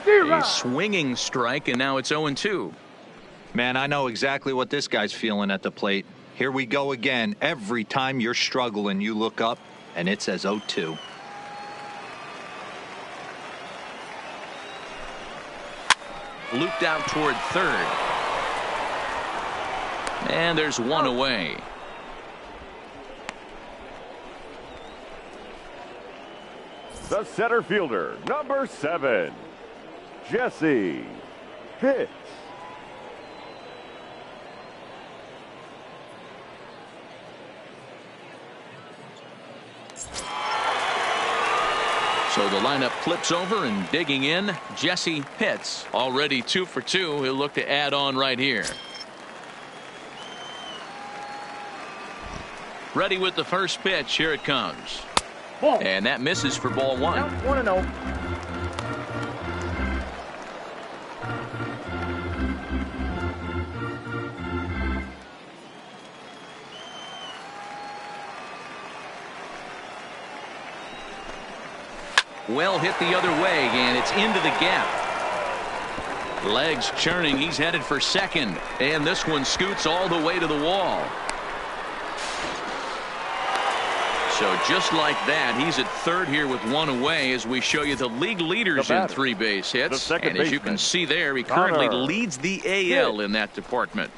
A swinging strike, and now it's 0-2. Man, I know exactly what this guy's feeling at the plate. Here we go again. Every time you're struggling, you look up, and it says 0-2. Looped out toward third. And there's one away. The center fielder, number 7, Jesse Pitts. So the lineup flips over, and digging in, Jesse Pitts, already 2 for 2. He'll look to add on right here. Ready with the first pitch. Here it comes. Ball. And that misses for ball 1. 1-0. Well hit the other way, and it's into the gap. Legs churning. He's headed for second, and this one scoots all the way to the wall. So just like that, he's at third here with 1 away as we show you the league leaders in 3 base hits. And as you can see there, he currently leads the AL in that department.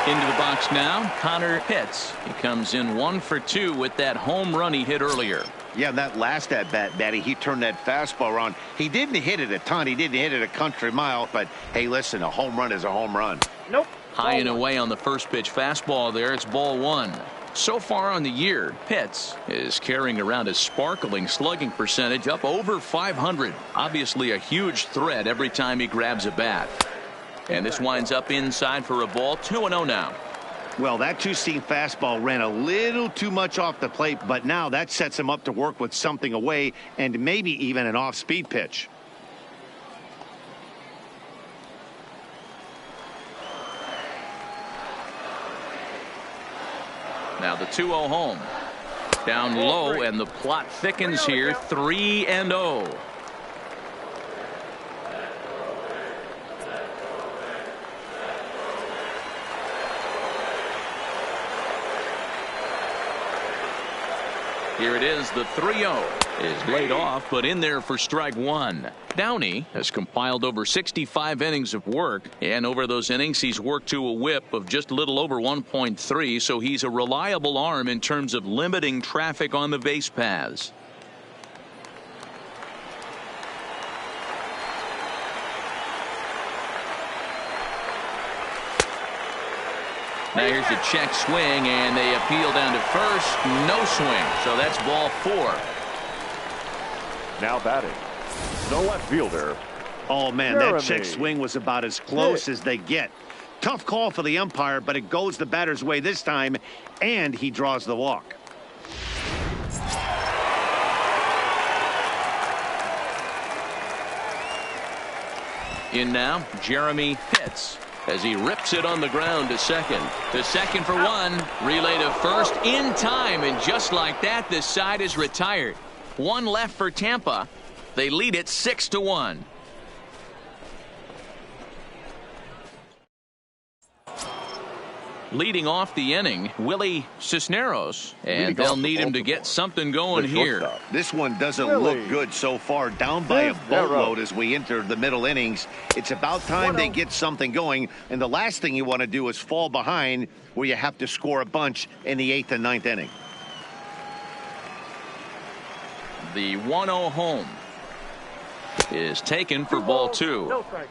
Into the box now, Connor Pitts. He comes in 1 for 2 with that home run he hit earlier. Yeah, that last at bat, Batty, he turned that fastball around. He didn't hit it a ton. He didn't hit it a country mile. But, hey, listen, a home run is a home run. Nope. High and away on the first pitch fastball there. It's ball 1. So far on the year, Pitts is carrying around a sparkling slugging percentage up over 500. Obviously a huge threat every time he grabs a bat. And this winds up inside for a ball. 2-0 now. Well, that two-seam fastball ran a little too much off the plate, but now that sets him up to work with something away and maybe even an off-speed pitch. Now the 2-0 home. Down low, and the plot thickens here. 3-0. Here it is, the 3-0 is laid off, but in there for strike 1. Downey has compiled over 65 innings of work, and over those innings he's worked to a whip of just a little over 1.3, so he's a reliable arm in terms of limiting traffic on the base paths. Now here's a check swing, and they appeal down to first. No swing, so that's ball 4. Now batting, the left fielder. Oh, man, that check swing was about as close as they get. Tough call for the umpire, but it goes the batter's way this time, and he draws the walk. In now, Jeremy Pitts, as he rips it on the ground to second. To second for 1. Relay to first in time, and just like that, this side is retired. 1 left for Tampa. They lead it 6-1. Leading off the inning, Willie Cisneros, and they'll need him to get something going here. This one doesn't look good so far. Down by a boatload as we enter the middle innings. It's about time they get something going, and the last thing you want to do is fall behind where you have to score a bunch in the 8th and 9th inning. The 1-0 home is taken for ball 2. No strike.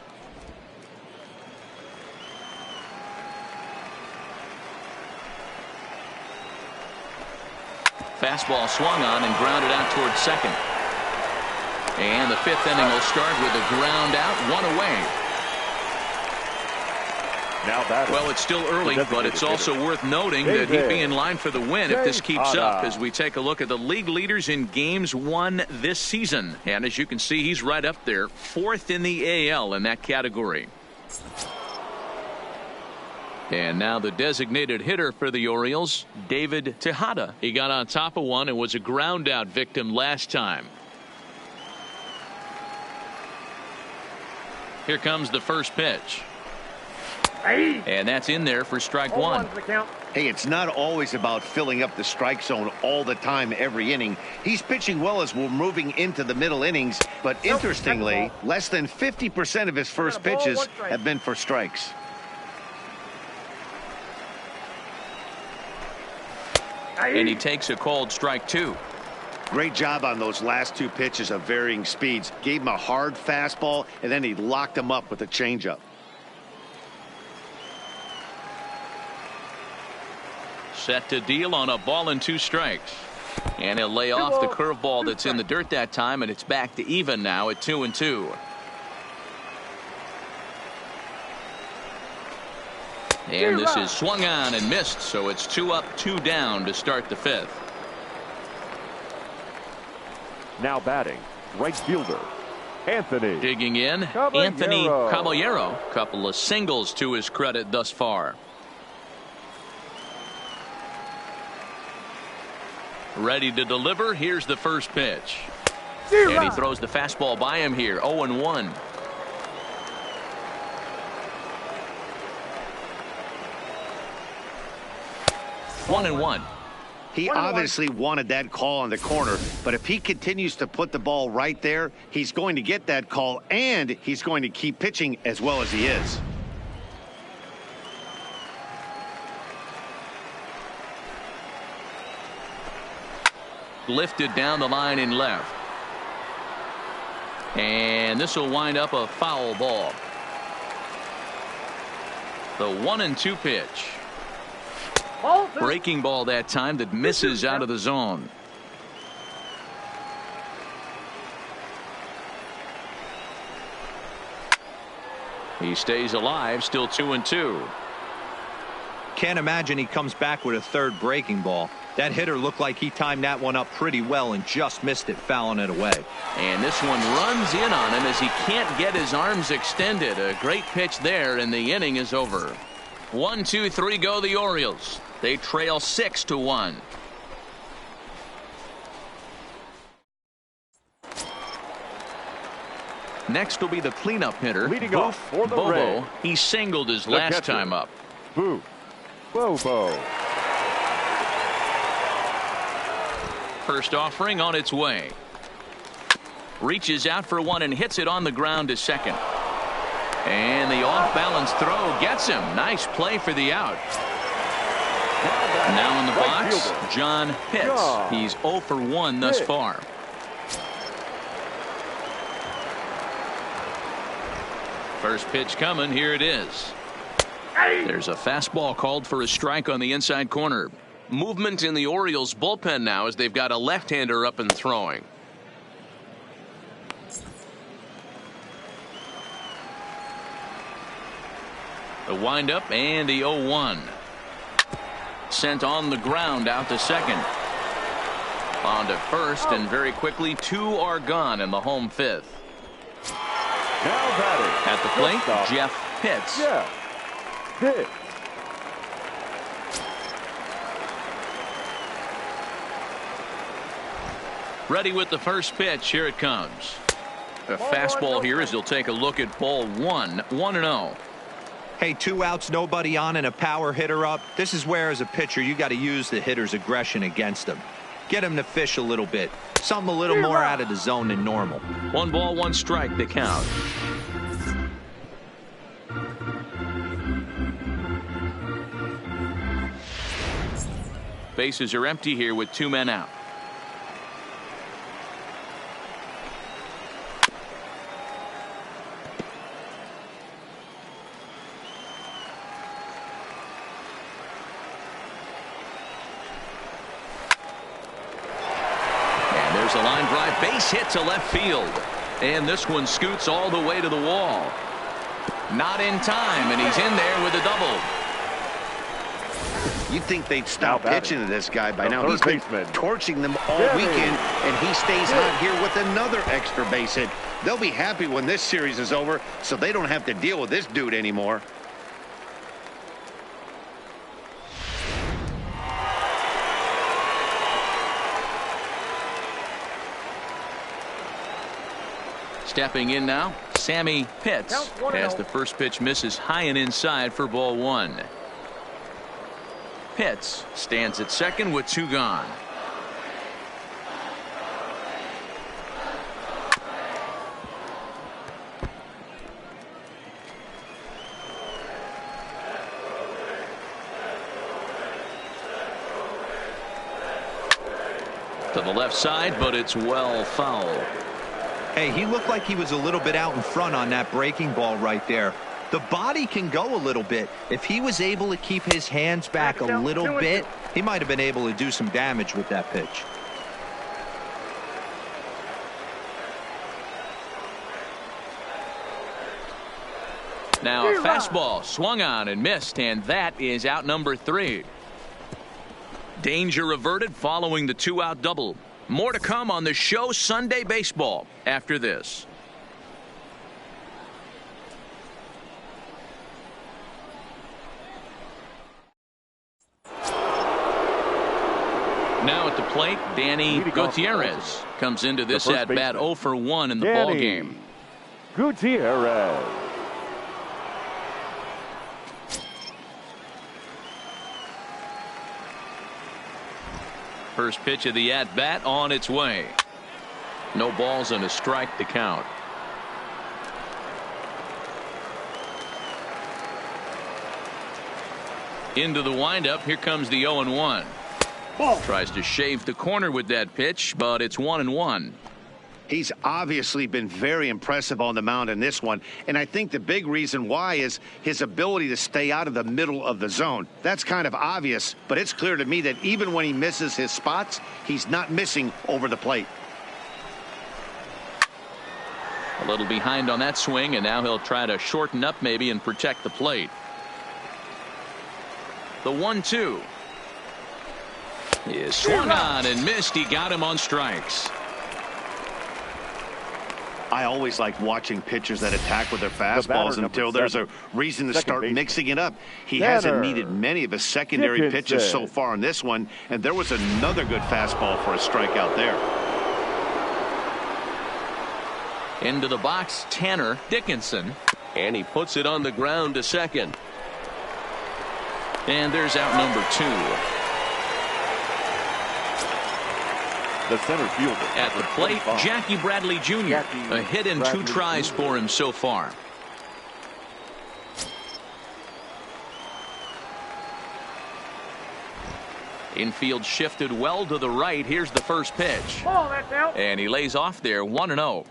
Fastball swung on and grounded out towards second. And the 5th inning will start with a ground out, 1 away. Now batting. Well, it's still early, but it's also worth noting that he'd be in line for the win if this keeps up as we take a look at the league leaders in games won this season. And as you can see, he's right up there, 4th in the AL in that category. And now the designated hitter for the Orioles, David Tejada. He got on top of one and was a ground out victim last time. Here comes the first pitch. And that's in there for strike 1. Hey, it's not always about filling up the strike zone all the time every inning. He's pitching well as we're moving into the middle innings, but interestingly, less than 50% of his first pitches have been for strikes. And he takes a called strike 2. Great job on those last 2 pitches of varying speeds. Gave him a hard fastball, and then he locked him up with a changeup. Set to deal on a ball and 2 strikes. And he'll lay off the curveball that's in the dirt that time, and it's back to even now at 2-2. And this is swung on and missed, so it's 2 up, 2 down to start the 5th. Now batting, right fielder, Anthony. Digging in, Caballero. Anthony Caballero. Couple of singles to his credit thus far. Ready to deliver. Here's the first pitch. And he throws the fastball by him here. 0-1. One and one. He obviously wanted that call on the corner, but if he continues to put the ball right there, he's going to get that call, and he's going to keep pitching as well as he is. Lifted down the line in left. And this will wind up a foul ball. The 1-2 pitch. Breaking ball that time that misses out of the zone. He stays alive, still 2-2. Can't imagine he comes back with a third breaking ball. That hitter looked like he timed that one up pretty well and just missed it, fouling it away. And this one runs in on him as he can't get his arms extended. A great pitch there, and the inning is over. 1, 2, 3 go the Orioles. They trail 6-1. Next will be the cleanup hitter, Leading off for the Bobo. Rays. He singled his last catcher, time up. Bobo. First offering on its way. Reaches out for one and hits it on the ground to second. And the off-balance throw gets him. Nice play for the out. Now in the box, John Pitts. He's 0 for 1 thus far. First pitch coming. Here it is. There's a fastball called for a strike on the inside corner. Movement in the Orioles bullpen now as they've got a left-hander up and throwing. The windup and the 0-1. Sent on the ground out to second. On to first, and very quickly 2 are gone in the home 5th. Now batting. At the plate, Jeff Pitts. Pitts. Ready with the first pitch. Here it comes. A fastball here as he'll take a look at ball 1. 1-0. Hey, 2 outs, nobody on, and a power hitter up. This is where, as a pitcher, you got to use the hitter's aggression against him. Get him to fish a little bit. Something a little more out of the zone than normal. 1 ball, 1 strike, the count. Bases are empty here with 2 men out. There's a line drive, base hit to left field. And this one scoots all the way to the wall. Not in time, and he's in there with a double. You'd think they'd stop pitching to this guy by now. He's third been baseman. torching them all weekend, and he stays hot here with another extra base hit. They'll be happy when this series is over, so they don't have to deal with this dude anymore. Stepping in now, Sammy Pitts, as the first pitch misses high and inside for ball 1. Pitts stands at second with 2 gone. To the left side, but it's well fouled. Hey, he looked like he was a little bit out in front on that breaking ball right there. The body can go a little bit. If he was able to keep his hands back a little bit, he might have been able to do some damage with that pitch. Now a fastball swung on and missed, and that is out number 3. Danger averted following the 2-out double. More to come on the show Sunday Baseball after this. Now at the plate, Danny Gutierrez comes into this at-bat 0 for 1 in the ball game. Gutierrez. First pitch of the at-bat on its way. No balls and a strike to count. Into the windup. Here comes the 0-1. Tries to shave the corner with that pitch, but it's 1-1. He's obviously been very impressive on the mound in this one, and I think the big reason why is his ability to stay out of the middle of the zone. That's kind of obvious, but it's clear to me that even when he misses his spots, he's not missing over the plate. A little behind on that swing, and now he'll try to shorten up maybe and protect the plate. The 1-2 is swung on and missed. He got him on strikes. I always like watching pitchers that attack with their fastballs until there's a reason to start mixing it up. He hasn't needed many of his secondary pitches so far in this one, and there was another good fastball for a strikeout there. Into the box, Tanner Dickinson, and he puts it on the ground to second. And there's out number 2. The center fielder. At the plate, Jackie Bradley Jr. A hit and 2 tries for him so far. Infield shifted well to the right. Here's the first pitch. And he lays off there, 1-0.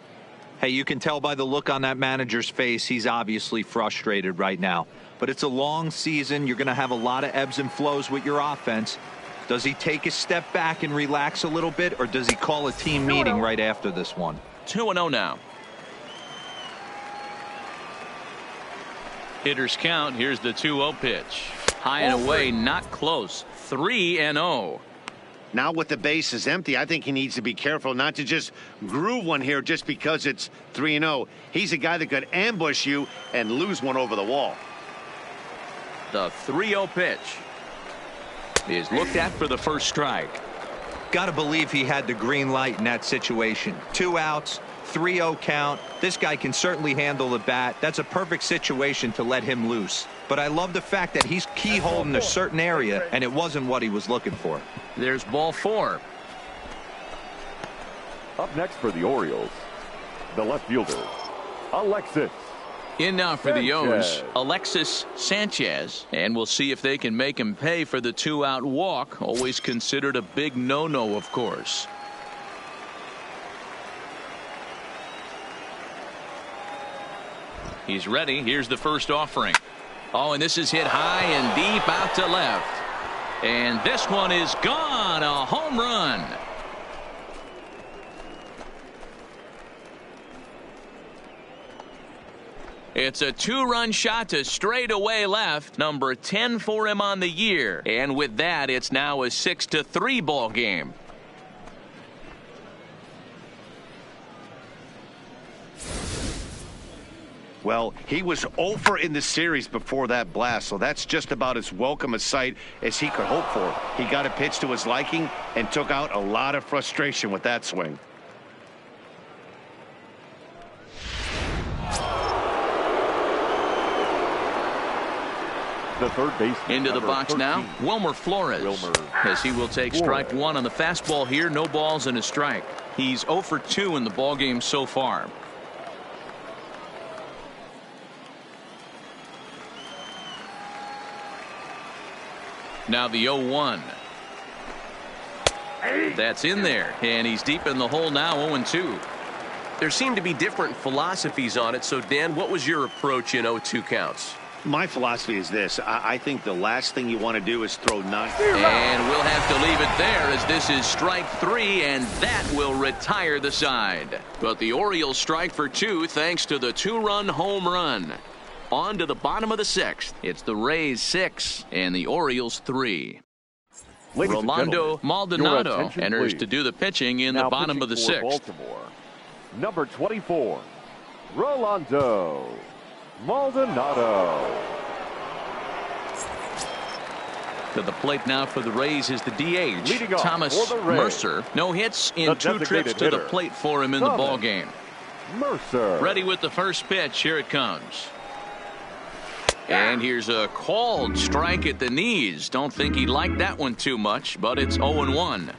Hey, you can tell by the look on that manager's face, he's obviously frustrated right now. But it's a long season. You're going to have a lot of ebbs and flows with your offense. Does he take a step back and relax a little bit, or does he call a team meeting right after this one? 2-0 now. Hitters count. Here's the 2-0 pitch. High and away, not close. 3-0. Now with the bases empty, I think he needs to be careful not to just groove one here just because it's 3-0. He's a guy that could ambush you and lose one over the wall. The 3-0 pitch is looked at for the first strike. Got to believe he had the green light in that situation. 2 outs, 3-0 count. This guy can certainly handle the bat. That's a perfect situation to let him loose. But I love the fact that he's keyholing a certain area, and it wasn't what he was looking for. There's ball 4. Up next for the Orioles, the left fielder, Alexis. In now for the O's, Alexis Sanchez, and we'll see if they can make him pay for the 2-out walk. Always considered a big no-no, of course. He's ready. Here's the first offering. Oh, and this is hit high and deep out to left. And this one is gone. A home run. It's a 2-run shot to straightaway left. Number 10 for him on the year. And with that, it's now a 6-3 ball game. Well, he was over in the series before that blast, so that's just about as welcome a sight as he could hope for. He got a pitch to his liking and took out a lot of frustration with that swing. The third baseman. Into the box 13. now, Wilmer Flores. As he will take strike 1 on the fastball here. No balls and a strike. He's 0 for 2 in the ballgame so far. Now the 0-1. That's in there, and he's deep in the hole now, 0-2. There seem to be different philosophies on it. So, Dan, what was your approach in 0-2 counts? My philosophy is this. I think the last thing you want to do is throw none. And we'll have to leave it there as this is strike 3, and that will retire the side. But the Orioles strike for 2 thanks to the 2-run home run. On to the bottom of the 6th. It's the Rays 6 and the Orioles 3. Rolando Maldonado enters to do the pitching in the bottom of the 6th. Baltimore, number 24, Rolando Maldonado. To the plate now for the Rays is the DH, Leading off Thomas for the Rays, Mercer. No hits in 2 trips to the plate for him in the ball game. Mercer. Ready with the first pitch. Here it comes. And here's a called strike at the knees. Don't think he liked that one too much, but it's 0-1.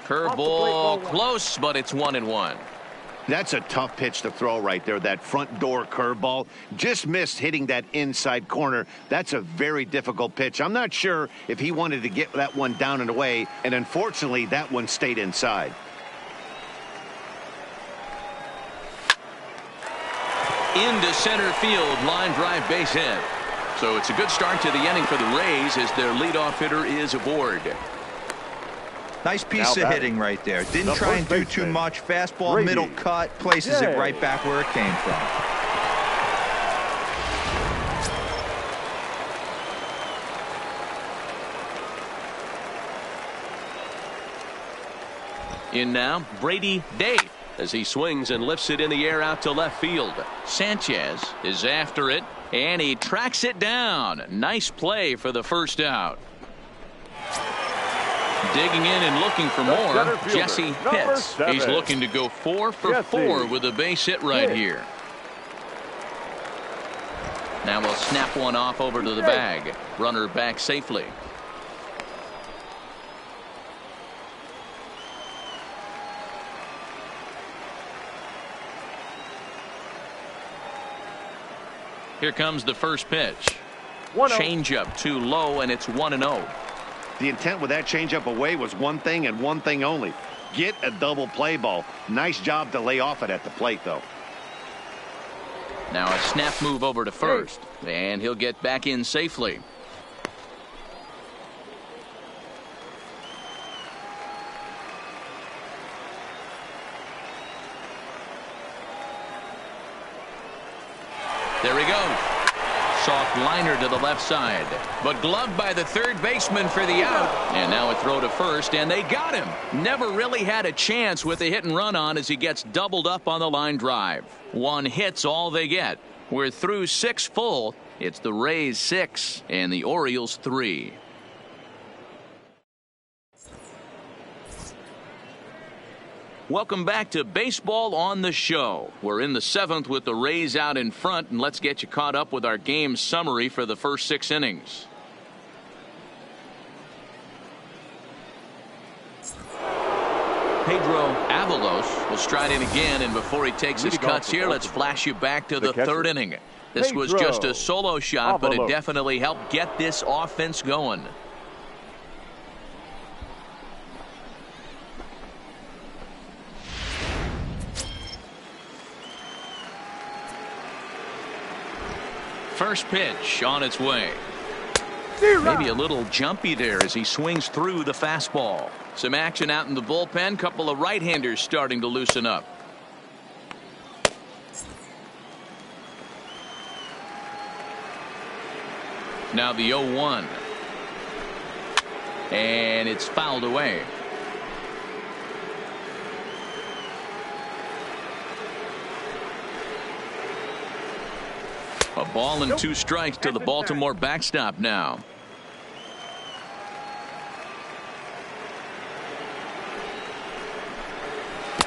Curveball close, but it's 1-1. That's a tough pitch to throw right there. That front door curveball just missed hitting that inside corner. That's a very difficult pitch. I'm not sure if he wanted to get that one down and away, and unfortunately that one stayed inside. Into center field, line drive, base hit. So it's a good start to the inning for the Rays as their leadoff hitter is aboard. Nice piece of hitting right there. Didn't try and do too much. Fastball, middle cut, places it right back where it came from. In now, Brady Day as he swings and lifts it in the air out to left field. Sanchez is after it, and he tracks it down. Nice play for the first out. Digging in and looking for more, Jesse Pitts. He's looking to go 4 for 4 with a base hit right here. Now we'll snap one off over to the bag. Runner back safely. Here comes the first pitch. Changeup too low, and it's 1-0. The intent with that changeup away was one thing and one thing only. Get a double play ball. Nice job to lay off it at the plate, though. Now a snap move over to first, and he'll get back in safely. There he goes. Soft liner to the left side, but gloved by the third baseman for the out. And now a throw to first, and they got him. Never really had a chance with a hit and run on as he gets doubled up on the line drive. 1 hit's all they get. We're through 6 full. It's the Rays 6 and the Orioles 3. Welcome back to Baseball on the Show. We're in the 7th with the Rays out in front, and let's get you caught up with our game summary for the first 6 innings. Pedro Avalos will stride in again, and before he takes his cuts here, let's flash you back to the 3rd inning. This was just a solo shot, but it definitely helped get this offense going. First pitch on its way. Maybe a little jumpy there as he swings through the fastball. Some action out in the bullpen. Couple of right-handers starting to loosen up. Now the 0-1. And it's fouled away. A ball and 2 strikes to the Baltimore backstop now.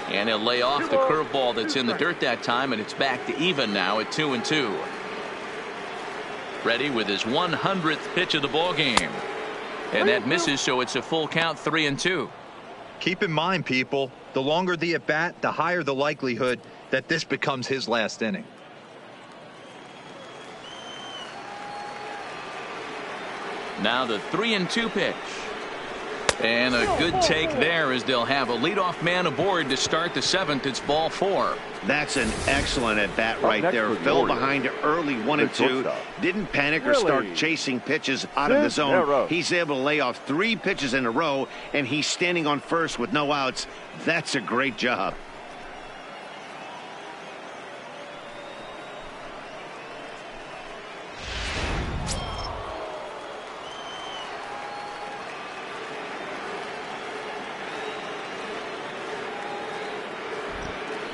And he'll lay off the curveball that's in the dirt that time, and it's back to even now at 2-2. Ready with his 100th pitch of the ball game. And that misses, so it's a full count, 3-2. Keep in mind, people, the longer the at-bat, the higher the likelihood that this becomes his last inning. Now the 3-2 pitch. And a good take there as they'll have a leadoff man aboard to start the 7th. It's ball 4. That's an excellent at-bat right there. Fell behind early 1-2. Didn't panic or start chasing pitches out of the zone. He's able to lay off 3 pitches in a row, and he's standing on first with no outs. That's a great job.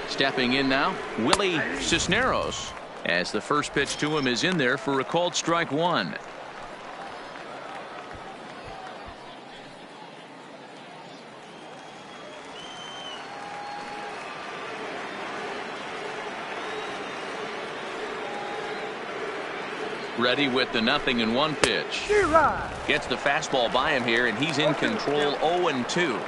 Stepping in now, Willie Cisneros, as the first pitch to him is in there for a called strike 1. Ready with the 0-1 pitch. Gets the fastball by him here, and he's in control. 0-2.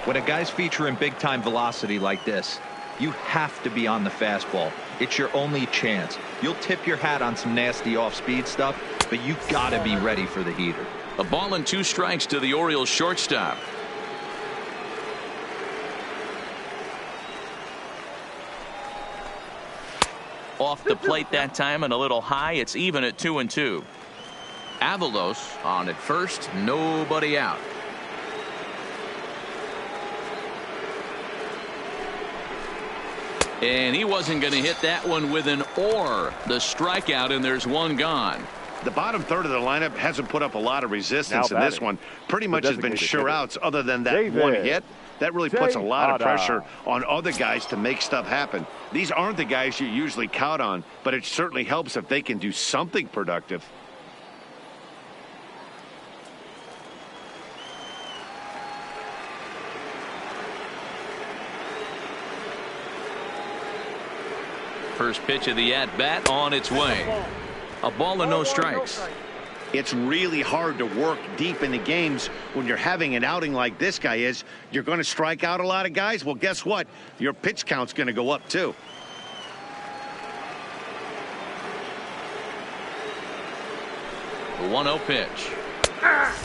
When a guy's featuring big-time velocity like this, you have to be on the fastball. It's your only chance. You'll tip your hat on some nasty off-speed stuff, but you gotta be ready for the heater. A ball and 2 strikes to the Orioles shortstop. Off the plate that time and a little high. It's even at 2-2. Avalos on at first, nobody out. And he wasn't going to hit that one with an or. The strikeout, and there's 1 gone. The bottom third of the lineup hasn't put up a lot of resistance in this one. Pretty much has been sure outs other than that one hit. That really puts a lot of pressure on other guys to make stuff happen. These aren't the guys you usually count on, but it certainly helps if they can do something productive. First pitch of the at-bat on its way. A ball and no strikes. It's really hard to work deep in the games when you're having an outing like this guy is. You're going to strike out a lot of guys. Well, guess what? Your pitch count's going to go up too. The 1-0 pitch.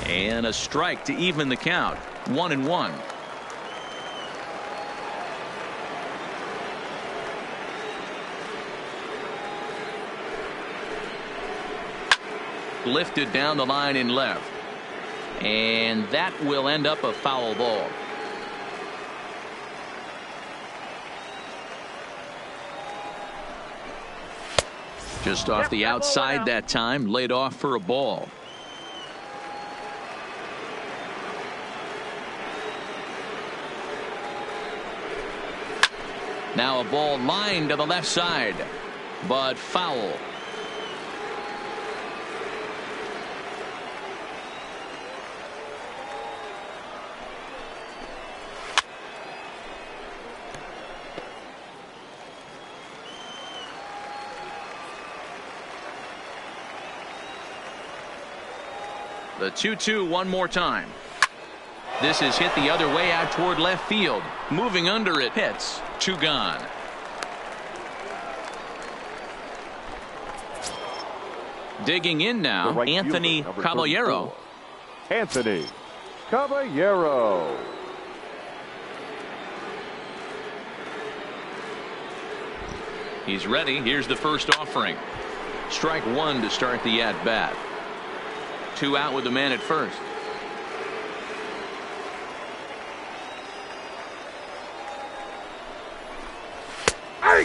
And a strike to even the count. 1-1. Lifted down the line in left, and that will end up a foul ball. Just off the outside that time, laid off for a ball. Now a ball lined to the left side, but foul. The 2-2 one more time. This is hit the other way out toward left field. Moving under it. Hits. 2 gone. Digging in now, right Anthony fielder, Caballero. 34. Anthony Caballero. He's ready. Here's the first offering. Strike 1 to start the at-bat. 2 out with the man at first.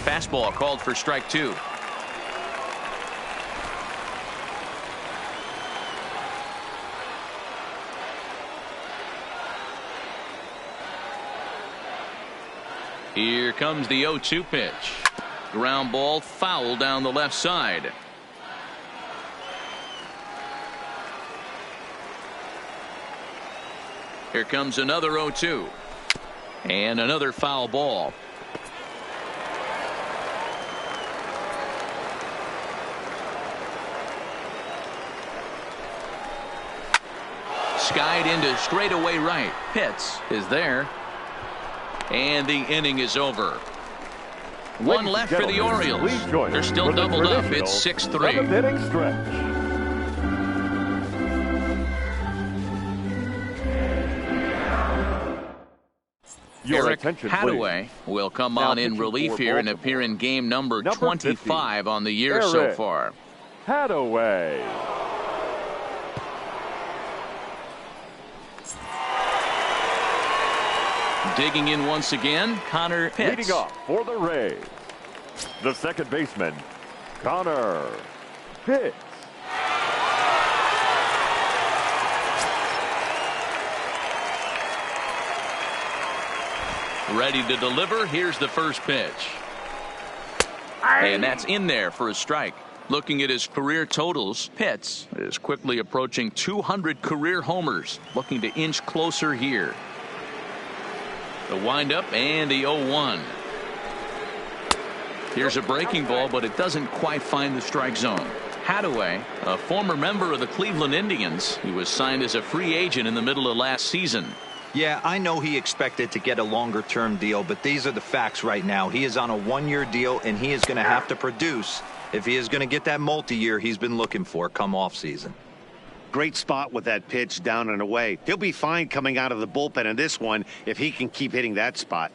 Fastball called for strike 2. Here comes the 0-2 pitch. Ground ball foul down the left side. Here comes another 0-2. And another foul ball. skied into straightaway right. Pitts is there. And the inning is over. One left for the Orioles. They're still doubled up. It's 6-3. Seventh-inning stretch. Eric Hadaway will come on in relief here and appear in game number 25 on the year so far. Hadaway. Digging in once again, Connor Pitts. Leading off for the Rays, the second baseman, Connor Pitts. Ready to deliver. Here's the first pitch. And that's in there for a strike. Looking at his career totals, Pitts is quickly approaching 200 career homers. Looking to inch closer here. The windup and the 0-1. Here's a breaking ball, but it doesn't quite find the strike zone. Hadaway, a former member of the Cleveland Indians, he was signed as a free agent in the middle of last season. Yeah, I know he expected to get a longer-term deal, but these are the facts right now. He is on a one-year deal, and he is going to have to produce if he is going to get that multi-year he's been looking for come off-season. Great spot with that pitch down and away. He'll be fine coming out of the bullpen in this one if he can keep hitting that spot.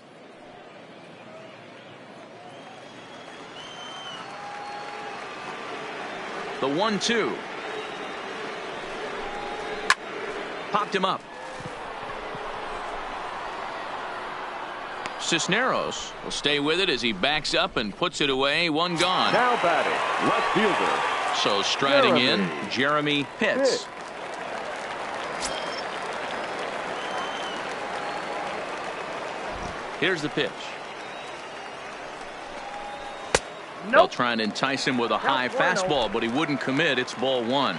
The 1-2. Popped him up. Cisneros will stay with it as he backs up and puts it away. One gone. Now batting, left fielder. So striding in, Jeremy Pitts. Here's the pitch. They'll try and entice him with a high fastball, but he wouldn't commit. It's ball one.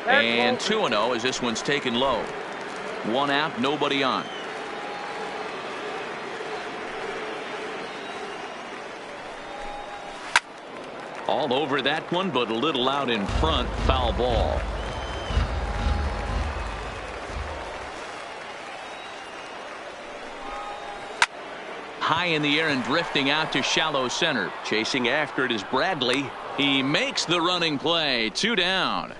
And 2-0 as this one's taken low. One out, nobody on. All over that one, but a little out in front. Foul ball. High in the air and drifting out to shallow center. Chasing after it is Bradley. He makes the running play. 2 down.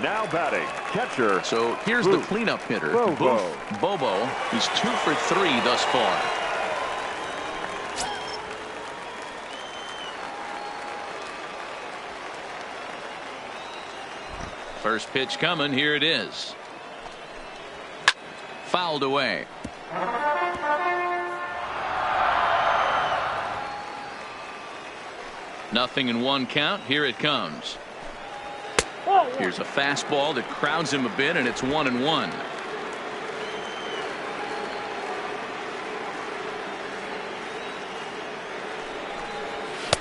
Now batting, catcher. So here's the cleanup hitter, Bobo. He's 2 for 3 thus far. First pitch coming. Here it is. Fouled away. Nothing in 1 count. Here it comes. Here's a fastball that crowds him a bit, and it's 1-1.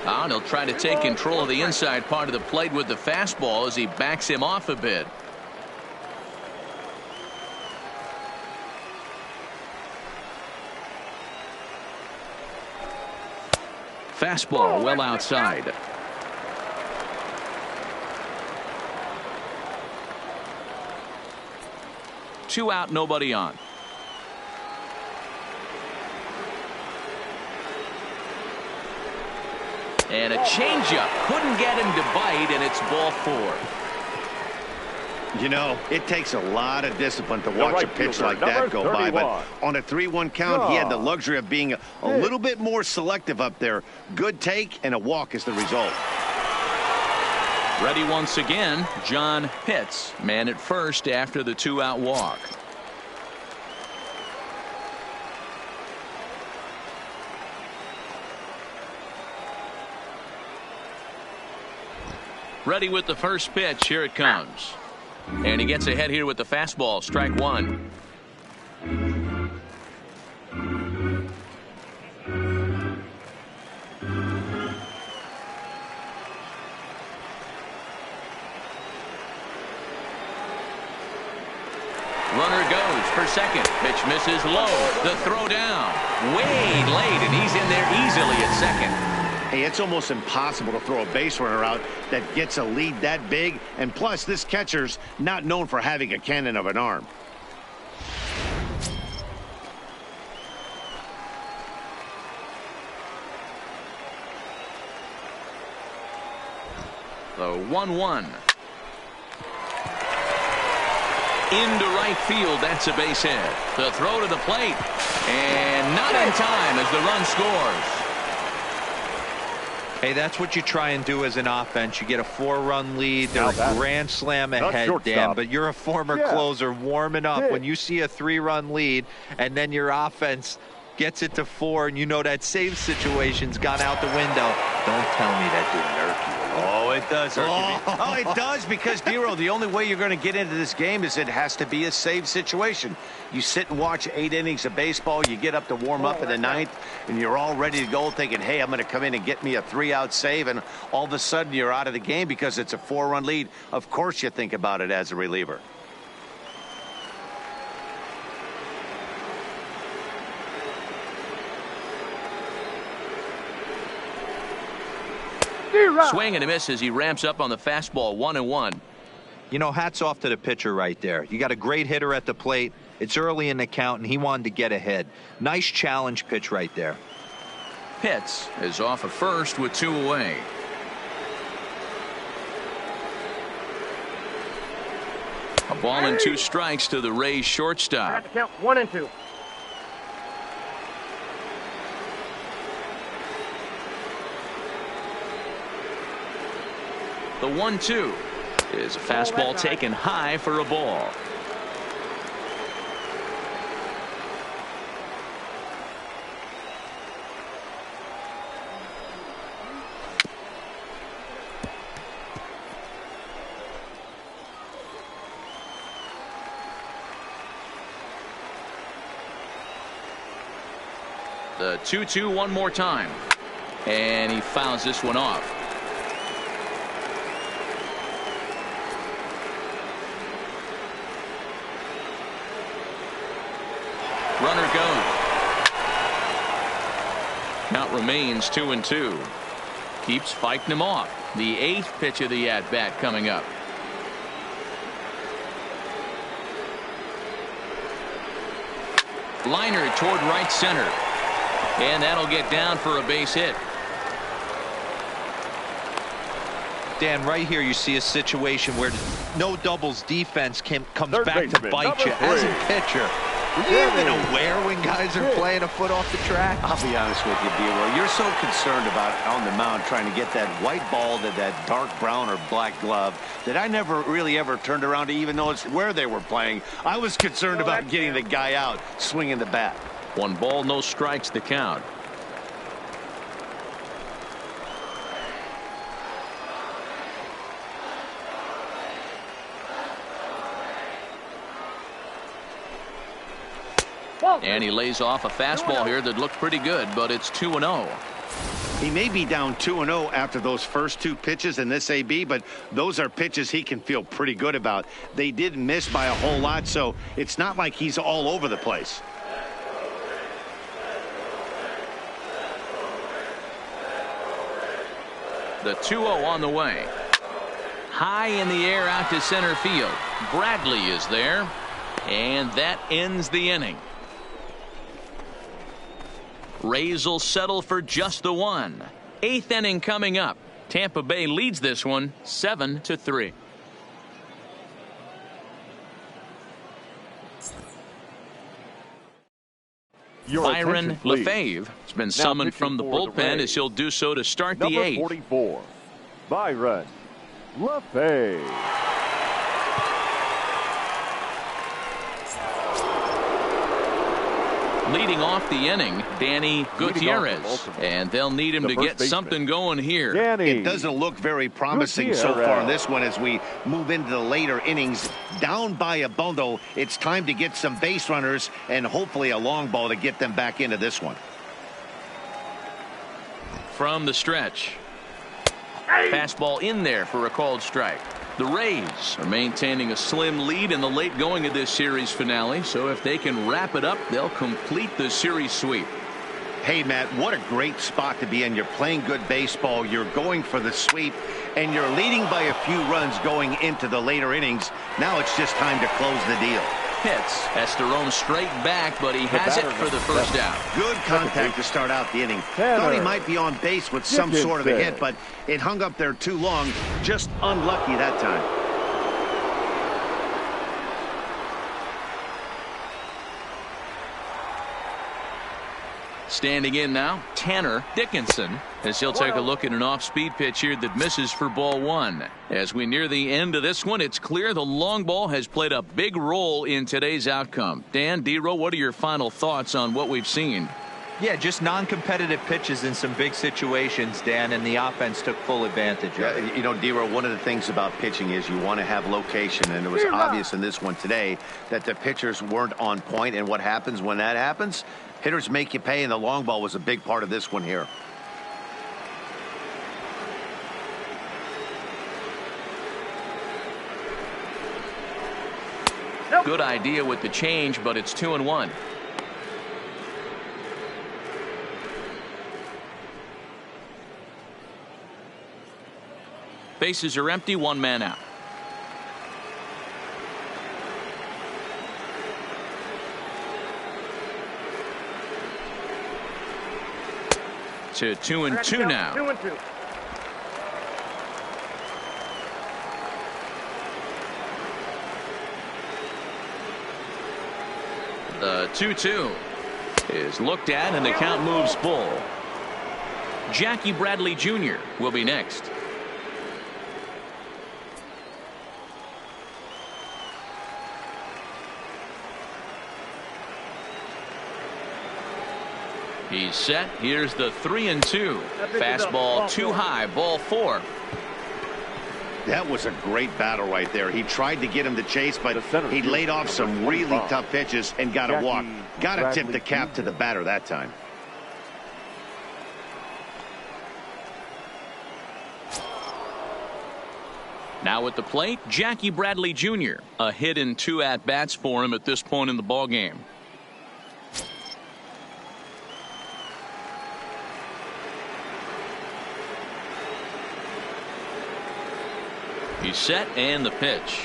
And he'll try to take control of the inside part of the plate with the fastball as he backs him off a bit. Fastball well outside. Two out, nobody on. And a changeup. Couldn't get him to bite, and it's ball 4. You know, it takes a lot of discipline to watch a pitch like that go by, but on a 3-1 count, he had the luxury of being a little bit more selective up there. Good take, and a walk is the result. Ready once again, John Pitts, man at first after the 2-out walk. Ready with the first pitch. Here it comes. And he gets ahead here with the fastball. Strike 1. Runner goes for second. Pitch pitch misses low. The throw down. Way late, and he's in there easily at second. Hey, it's almost impossible to throw a base runner out that gets a lead that big. And plus, this catcher's not known for having a cannon of an arm. The 1-1. Into right field. That's a base hit. The throw to the plate. And not in time as the run scores. Hey, that's what you try and do as an offense. You get a 4-run lead. They're a grand slam ahead, Dan, but you're a former closer warming up. When you see a 3-run lead and then your offense gets it to 4 and you know that save situation's gone out the window, don't tell me that didn't irk you. Oh, it does. Oh, it does, because, Dero, the only way you're going to get into this game is it has to be a save situation. You sit and watch 8 innings of baseball, you get up to warm up in the 9th, and you're all ready to go thinking, hey, I'm going to come in and get me a 3-out save, and all of a sudden you're out of the game because it's a 4-run lead. Of course you think about it as a reliever. Swing and a miss as he ramps up on the fastball. 1-1. You know, hats off to the pitcher right there. You got a great hitter at the plate. It's early in the count, and he wanted to get ahead. Nice challenge pitch right there. Pitts is off of first with 2 away. A ball and 2 strikes to the Rays shortstop. Count 1 and 2. The 1-2 is a fastball taken high for a ball. The 2-2 one more time, and he fouls this one off. Runner goes. Count remains 2-2. Keeps fighting him off. The 8th pitch of the at-bat coming up. Liner toward right center. And that'll get down for a base hit. Dan, right here you see a situation where no doubles defense comes back to bite you as a pitcher. Are you even aware when guys are playing a foot off the track? I'll be honest with you, D-Roy. You're so concerned about on the mound trying to get that white ball to that dark brown or black glove that I never really ever turned around to even notice where they were playing. I was concerned about getting the guy out swinging the bat. 1 ball, no strikes to count. And he lays off a fastball here that looked pretty good, but it's 2-0. He may be down 2-0 after those first 2 pitches in this AB, but those are pitches he can feel pretty good about. They did miss by a whole lot, so it's not like he's all over the place. The 2-0 on the way. High in the air out to center field. Bradley is there, and that ends the inning. Rays will settle for just the 1. 8th inning coming up. Tampa Bay leads this one 7-3. Byron Lefebvre has been summoned from the bullpen as he'll do so to start the 8th. Number 44, Byron Lefebvre. Leading off the inning, Danny Gutierrez, and they'll need him to get something going here. It doesn't look very promising so far in this one as we move into the later innings. Down by a bundle, it's time to get some base runners and hopefully a long ball to get them back into this one. From the stretch. Fastball in there for a called strike. The Rays are maintaining a slim lead in the late going of this series finale, so if they can wrap it up, they'll complete the series sweep. Hey, Matt, what a great spot to be in. You're playing good baseball. You're going for the sweep, and you're leading by a few runs going into the later innings. Now it's just time to close the deal. Hits. Has to roam straight back, but he has it for the first out. Good contact to start out the inning. Thought he might be on base with some sort of a hit, but it hung up there too long. Just unlucky that time. Standing in now, Tanner Dickinson, as he'll take a look at an off-speed pitch here that misses for ball one. As we near the end of this one, it's clear the long ball has played a big role in today's outcome. Dan, D-Row, what are your final thoughts on what we've seen? Yeah, just non-competitive pitches in some big situations, Dan, and the offense took full advantage of it. You know, D-Row, one of the things about pitching is you want to have location, and it was obvious in this one today that the pitchers weren't on point, and what happens when that happens? Hitters make you pay, and the long ball was a big part of this one here. Good idea with the change, but it's 2-1. Bases are empty, one man out. To 2-2 now. 2-2. The 2-2 is looked at, and the count moves full. Jackie Bradley Jr. will be next. He's set. Here's the 3-2. Fastball too high. Ball four. That was a great battle right there. He tried to get him to chase, but he laid off some really tough pitches and got a walk. Got to tip the cap to the batter that time. Now at the plate, Jackie Bradley Jr. A hit in 2 at-bats for him at this point in the ballgame. He's set, and the pitch.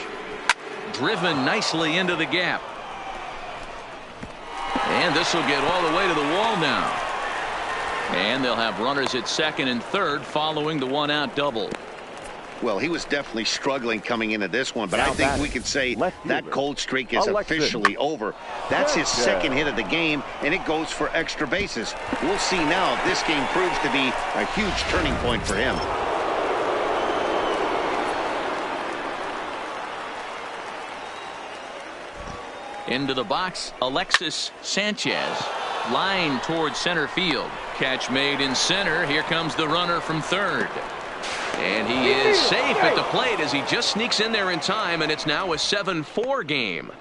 Driven nicely into the gap. And this will get all the way to the wall now. And they'll have runners at second and third following the one-out double. Well, he was definitely struggling coming into this one, but I think we could say that cold streak is officially over. That's his second hit of the game, and it goes for extra bases. We'll see now if this game proves to be a huge turning point for him. Into the box, Alexis Sanchez. Line towards center field. Catch made in center. Here comes the runner from third. And he is safe at the plate as he just sneaks in there in time, and it's now a 7-4 game.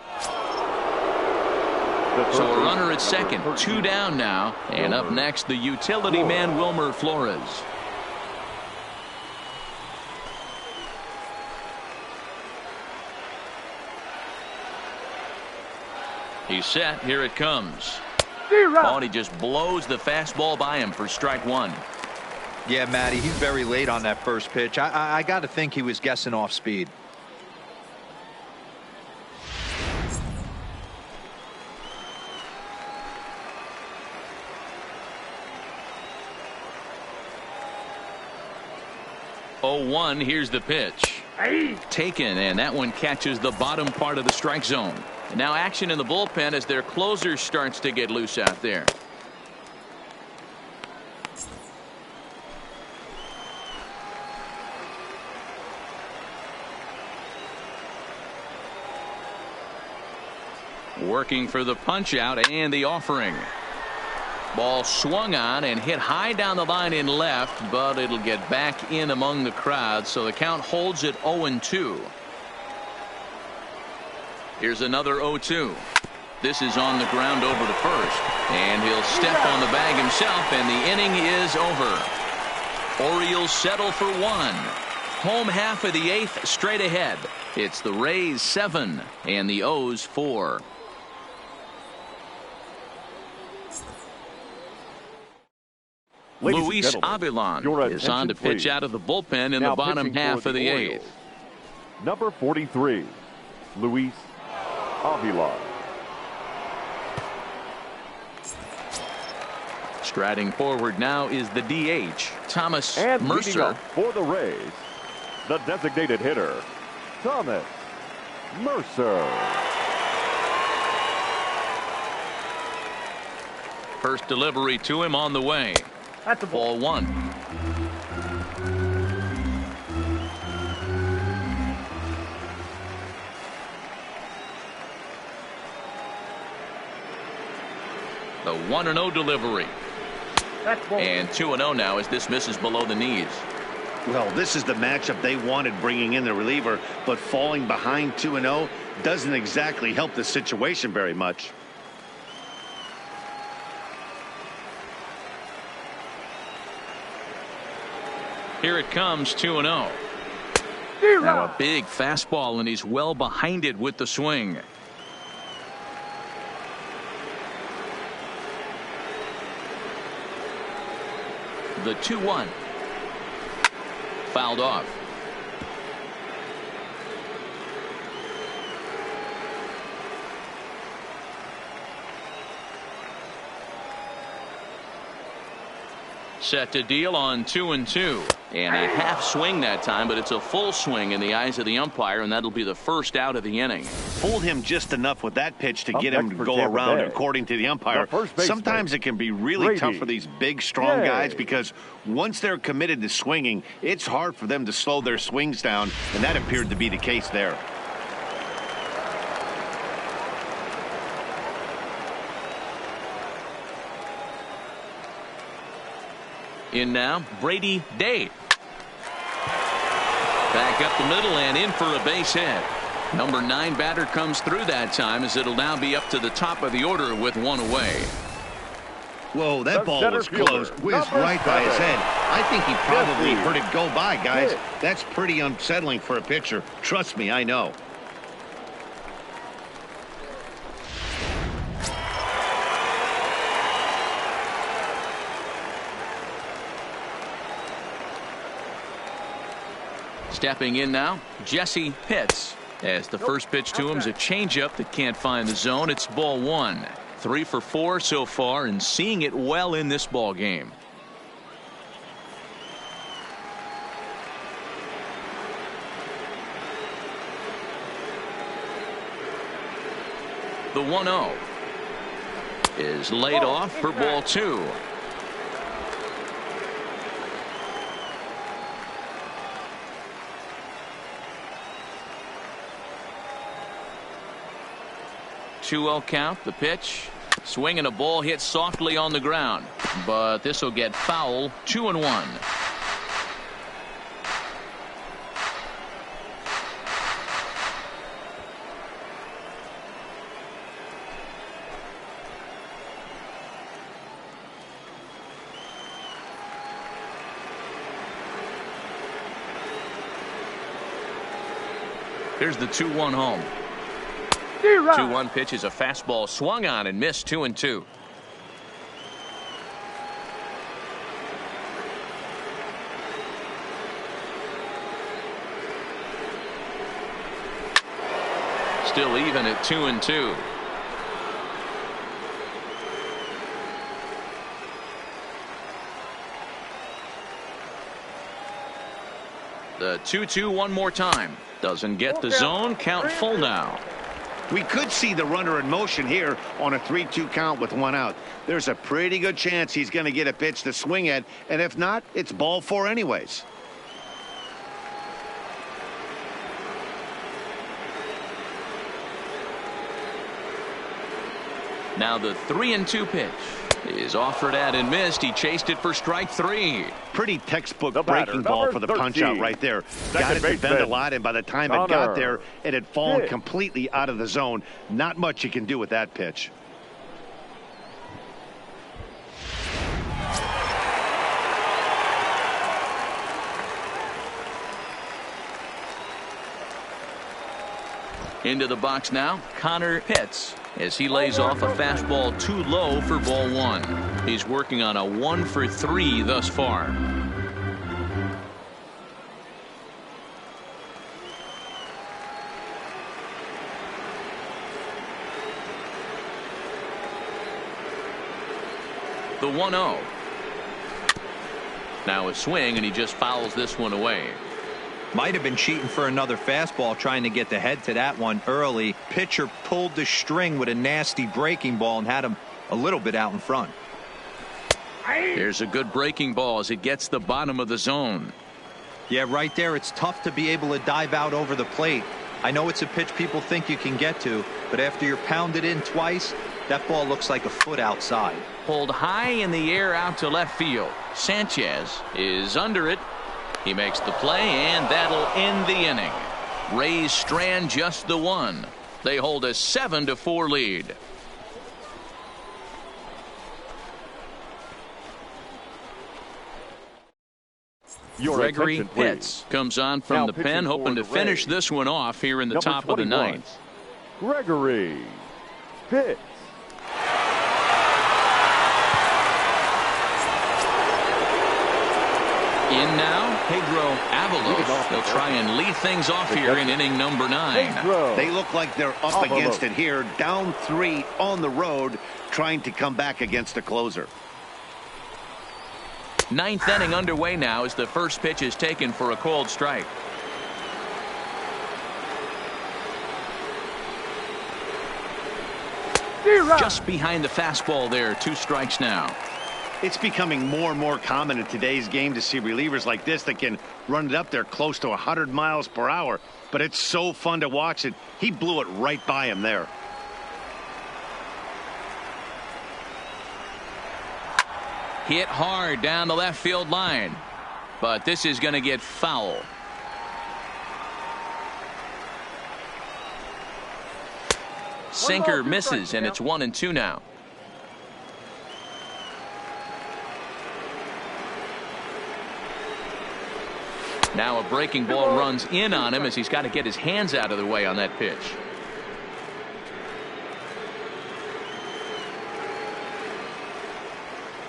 So a runner at second, 2 down now, and up next the utility man Wilmer Flores. He's set. Here it comes. Oh, and he just blows the fastball by him for strike one. Yeah, Matty, he's very late on that first pitch. I got to think he was guessing off speed. Oh, 1. Here's the pitch. Taken, and that one catches the bottom part of the strike zone. And now action in the bullpen as their closer starts to get loose out there. Working for the punch out and the offering. Ball swung on and hit high down the line in left, but it'll get back in among the crowd, so the count holds at 0-2. Here's another 0-2. This is on the ground over to first, and he'll step on the bag himself, and the inning is over. Orioles settle for 1. Home half of the 8th straight ahead. It's the Rays 7 and the O's 4. Luis Avilan is on to pitch out of the bullpen in the bottom half of the 8th. Number 43, Luis Avilan. Striding forward now is the DH, Thomas And leading Mercer. up for the Rays, the designated hitter, Thomas Mercer. First delivery to him on the way. That's a Ball 1. The 1-0 delivery. That's ball. And 2-0 now as this misses below the knees. Well, this is the matchup they wanted, bringing in the reliever, but falling behind 2-0 doesn't exactly help the situation very much. Here it comes, 2-0. Now a big fastball, and he's well behind it with the swing. The 2-1. Fouled off. Set to deal on 2-2. And a half swing that time, but it's a full swing in the eyes of the umpire, and that'll be the first out of the inning. Fooled him just enough with that pitch to Up get him next to for go Tampa around, Bay, according to the umpire. the first baseman, Sometimes it can be really Brady. tough for these big, strong Yay. guys, because once they're committed to swinging, it's hard for them to slow their swings down, and that appeared to be the case there. In now, Brady Day. Back up the middle and in for a base hit. Number 9 batter comes through that time, as it'll now be up to the top of the order with 1 away. Whoa, that The ball center was fielder, close. Whizzed number right by his 7. head. I think he probably Jesse. heard it go by, guys. Hit. That's pretty unsettling for a pitcher. Trust me, I know. Stepping in now, Jesse Pitts. As the first pitch to him is a changeup that can't find the zone. It's ball 1. 3 for 4 so far, and seeing it well in this ball game. The 1-0 is laid off for ball 2. Two-0 count. The pitch. Swinging a ball hit softly on the ground, but this will get foul. 2-1. Here's the 2-1 home. 2-1 pitch is a fastball swung on and missed. 2-2. Still even at 2-2. The 2-2 one more time. Doesn't get the zone. Count full now. We could see the runner in motion here on a 3-2 count with 1 out. There's a pretty good chance he's going to get a pitch to swing at, and if not, it's ball 4 anyways. Now the 3-2 pitch is offered at and missed. He chased it for strike 3. Pretty textbook The batter, breaking ball number for the 13. punch out right there. Got it to baseman, bend a lot, and by the time it got Connor. there, it had fallen Hit. completely out of the zone. Not much you can do with that pitch. Into the box now, Connor Pitts, as he lays off a fastball too low for ball one. He's working on a 1 for 3 thus far. The 1-0. Now a swing, and he just fouls this one away. Might have been cheating for another fastball, trying to get the head to that one early. Pitcher pulled the string with a nasty breaking ball and had him a little bit out in front. Here's a good breaking ball as it gets the bottom of the zone. Yeah, right there. It's tough to be able to dive out over the plate. I know it's a pitch people think you can get to, but after you're pounded in twice, that ball looks like a foot outside. Pulled high in the air out to left field. Sanchez is under it. He makes the play, and that'll end the inning. Rays strand just the one. They hold a 7-4 lead. Gregory Pitts comes on from the pen, hoping to finish this one off here in the top of the ninth. Gregory Pitts. In now, Pedro Avalos. They'll try and lead things off here in inning number 9. They look like they're up against it here, down 3 on the road, trying to come back against a closer. 9th inning underway now as the first pitch is taken for a called strike. Just behind the fastball there. 2 strikes now. It's becoming more and more common in today's game to see relievers like this that can run it up there close to 100 miles per hour. But it's so fun to watch it. He blew it right by him there. Hit hard down the left field line. But this is going to get foul. Sinker misses, and it's 1-2 now. Now a breaking ball runs in on him as he's got to get his hands out of the way on that pitch.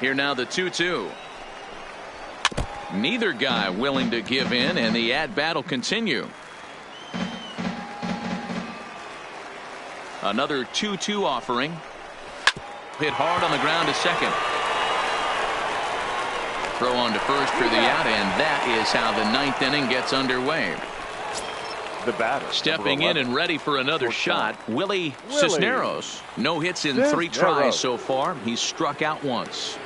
Here now the 2-2. Neither guy willing to give in, and the at-bat will continue. Another 2-2 offering. Hit hard on the ground to second. Throw on to first for the out, and that is how the 9th inning gets underway. The batter, stepping in and ready for another shot, Willie Cisneros. No hits in 3 tries so far. He's struck out once.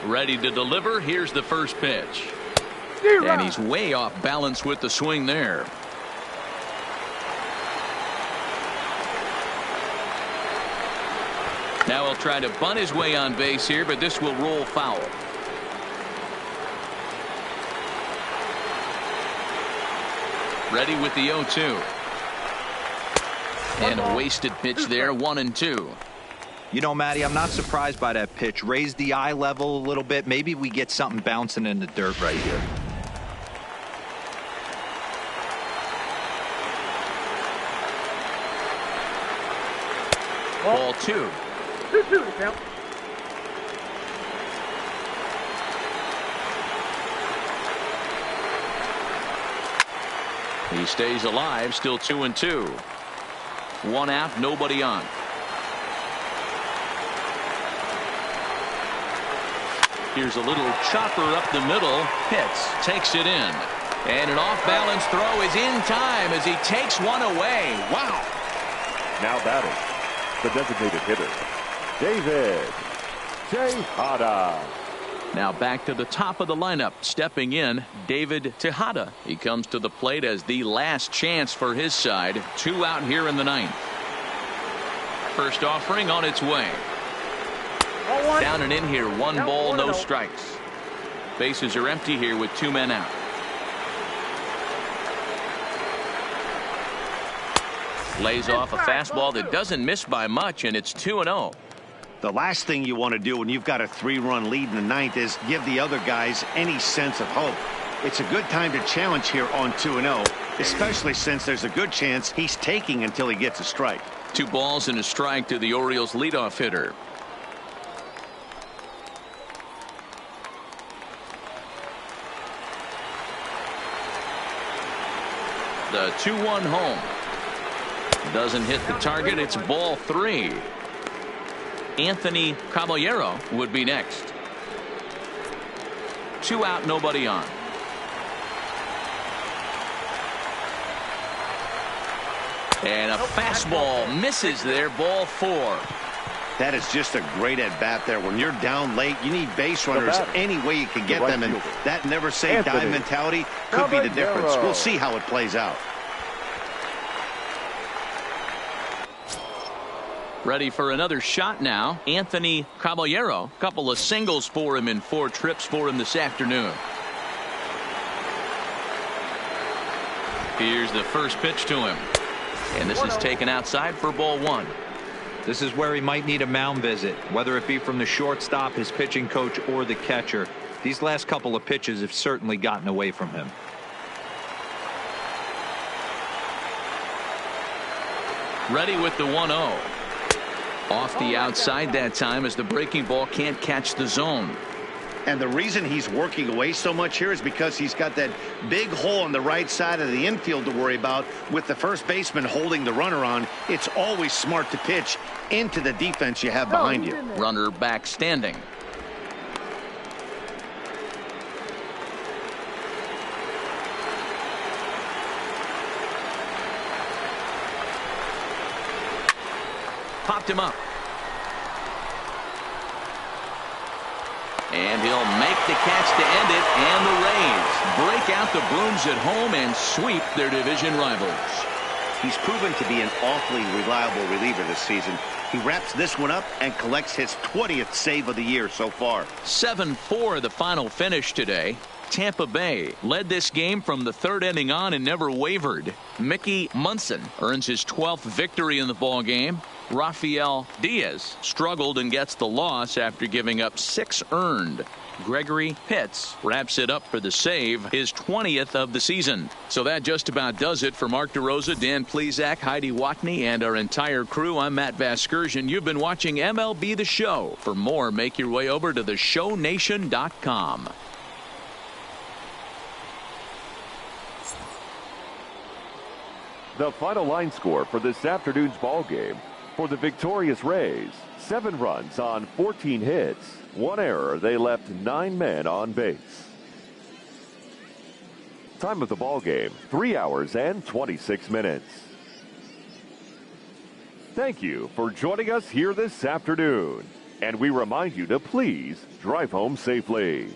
Ready to deliver. Here's the first pitch. And he's way off balance with the swing there. Now he'll try to bunt his way on base here, but this will roll foul. Ready with the 0-2. And a wasted pitch there, 1-2. You know, Matty, I'm not surprised by that pitch. Raise the eye level a little bit. Maybe we get something bouncing in the dirt right here. Ball 2. 2-2 count. He stays alive, still 2-2. 1 out, nobody on. Here's a little chopper up the middle. Pitts takes it in. And an off-balance throw is in time as he takes one away. Wow. Now batting, the designated hitter, David Tejada. Now back to the top of the lineup. Stepping in, David Tejada. He comes to the plate as the last chance for his side. 2 out here in the 9th. First offering on its way. Down and in here. 1 ball, no strikes. Bases are empty here with 2 men out. Lays off a fastball that doesn't miss by much, and it's 2-0. The last thing you want to do when you've got a 3-run lead in the 9th is give the other guys any sense of hope. It's a good time to challenge here on 2-0. especially since there's a good chance he's taking until he gets a strike. 2 balls and a strike to the Orioles leadoff hitter. The 2-1 home. Doesn't hit the target. It's ball 3. Anthony Caballero would be next. 2 out, nobody on. And a fastball misses there, ball 4. That is just a great at-bat there. When you're down late, you need base runners any way you can get them, and that never-say-die mentality could be the difference. We'll see how it plays out. Ready for another shot now. Anthony Caballero. Couple of singles for him in 4 trips for him this afternoon. Here's the first pitch to him. And this is taken outside for ball 1. This is where he might need a mound visit, whether it be from the shortstop, his pitching coach, or the catcher. These last couple of pitches have certainly gotten away from him. Ready with the 1-0. Off the outside that time as the breaking ball can't catch the zone. And the reason he's working away so much here is because he's got that big hole on the right side of the infield to worry about. With the first baseman holding the runner on, it's always smart to pitch into the defense you have behind you. Runner back standing. Popped him up. And he'll make the catch to end it, and the Rays break out the brooms at home and sweep their division rivals. He's proven to be an awfully reliable reliever this season. He wraps this one up and collects his 20th save of the year so far. 7-4 the final finish today. Tampa Bay led this game from the 3rd inning on and never wavered. Mickey Munson earns his 12th victory in the ball game. Rafael Diaz struggled and gets the loss after giving up 6 earned. Gregory Pitts wraps it up for the save, his 20th of the season. So that just about does it for Mark DeRosa, Dan Plesac, Heidi Watney, and our entire crew. I'm Matt Vasgersian. You've been watching MLB The Show. For more, make your way over to theshownation.com. The final line score for this afternoon's ball game. For the victorious Rays, 7 runs on 14 hits, 1 error. They left 9 men on base. Time of the ball game, 3 hours and 26 minutes. Thank you for joining us here this afternoon. And we remind you to please drive home safely.